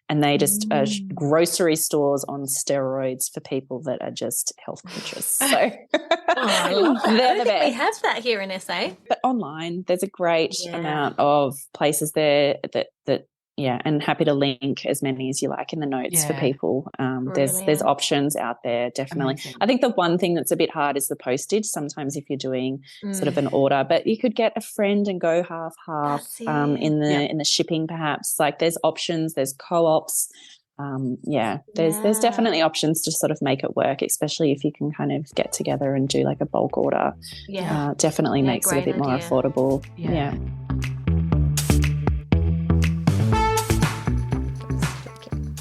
they just are grocery stores on steroids for people that are just health conscious. So they're the best. We have that here in SA. But online, there's a great amount of places there that and happy to link as many as you like in the notes for people. There's options out there, definitely. Amazing. I think the one thing that's a bit hard is the postage. Sometimes if you're doing sort of an order, but you could get a friend and go half in the shipping perhaps. Like there's options, there's co-ops. There's definitely options to sort of make it work, especially if you can kind of get together and do like a bulk order. Definitely makes it a bit more affordable.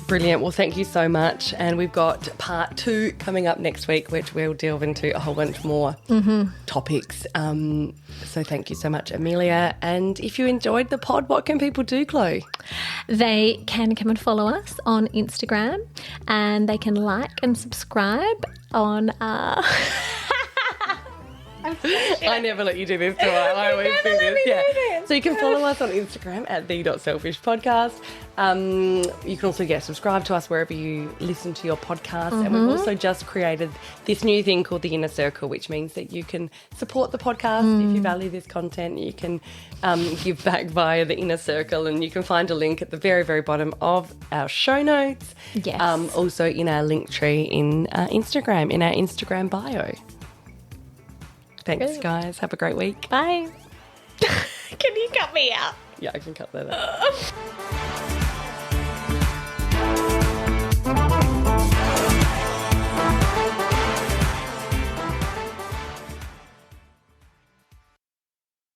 Brilliant. Well, thank you so much. And we've got part 2 coming up next week, which we'll delve into a whole bunch more topics. So thank you so much, Amelia. And if you enjoyed the pod, what can people do, Chloe? They can come and follow us on Instagram, and they can like and subscribe on I never let you do this, do I? I always do this. So you can follow us on Instagram at the.selfishpodcast. You can also subscribe to us wherever you listen to your podcast. And we've also just created this new thing called the Inner Circle, which means that you can support the podcast if you value this content. You can give back via the Inner Circle, and you can find a link at the very, very bottom of our show notes. Yes. Also in our link tree in Instagram, in our Instagram bio. Thanks, guys. Have a great week. Bye. Can you cut me out? Yeah, I can cut that out.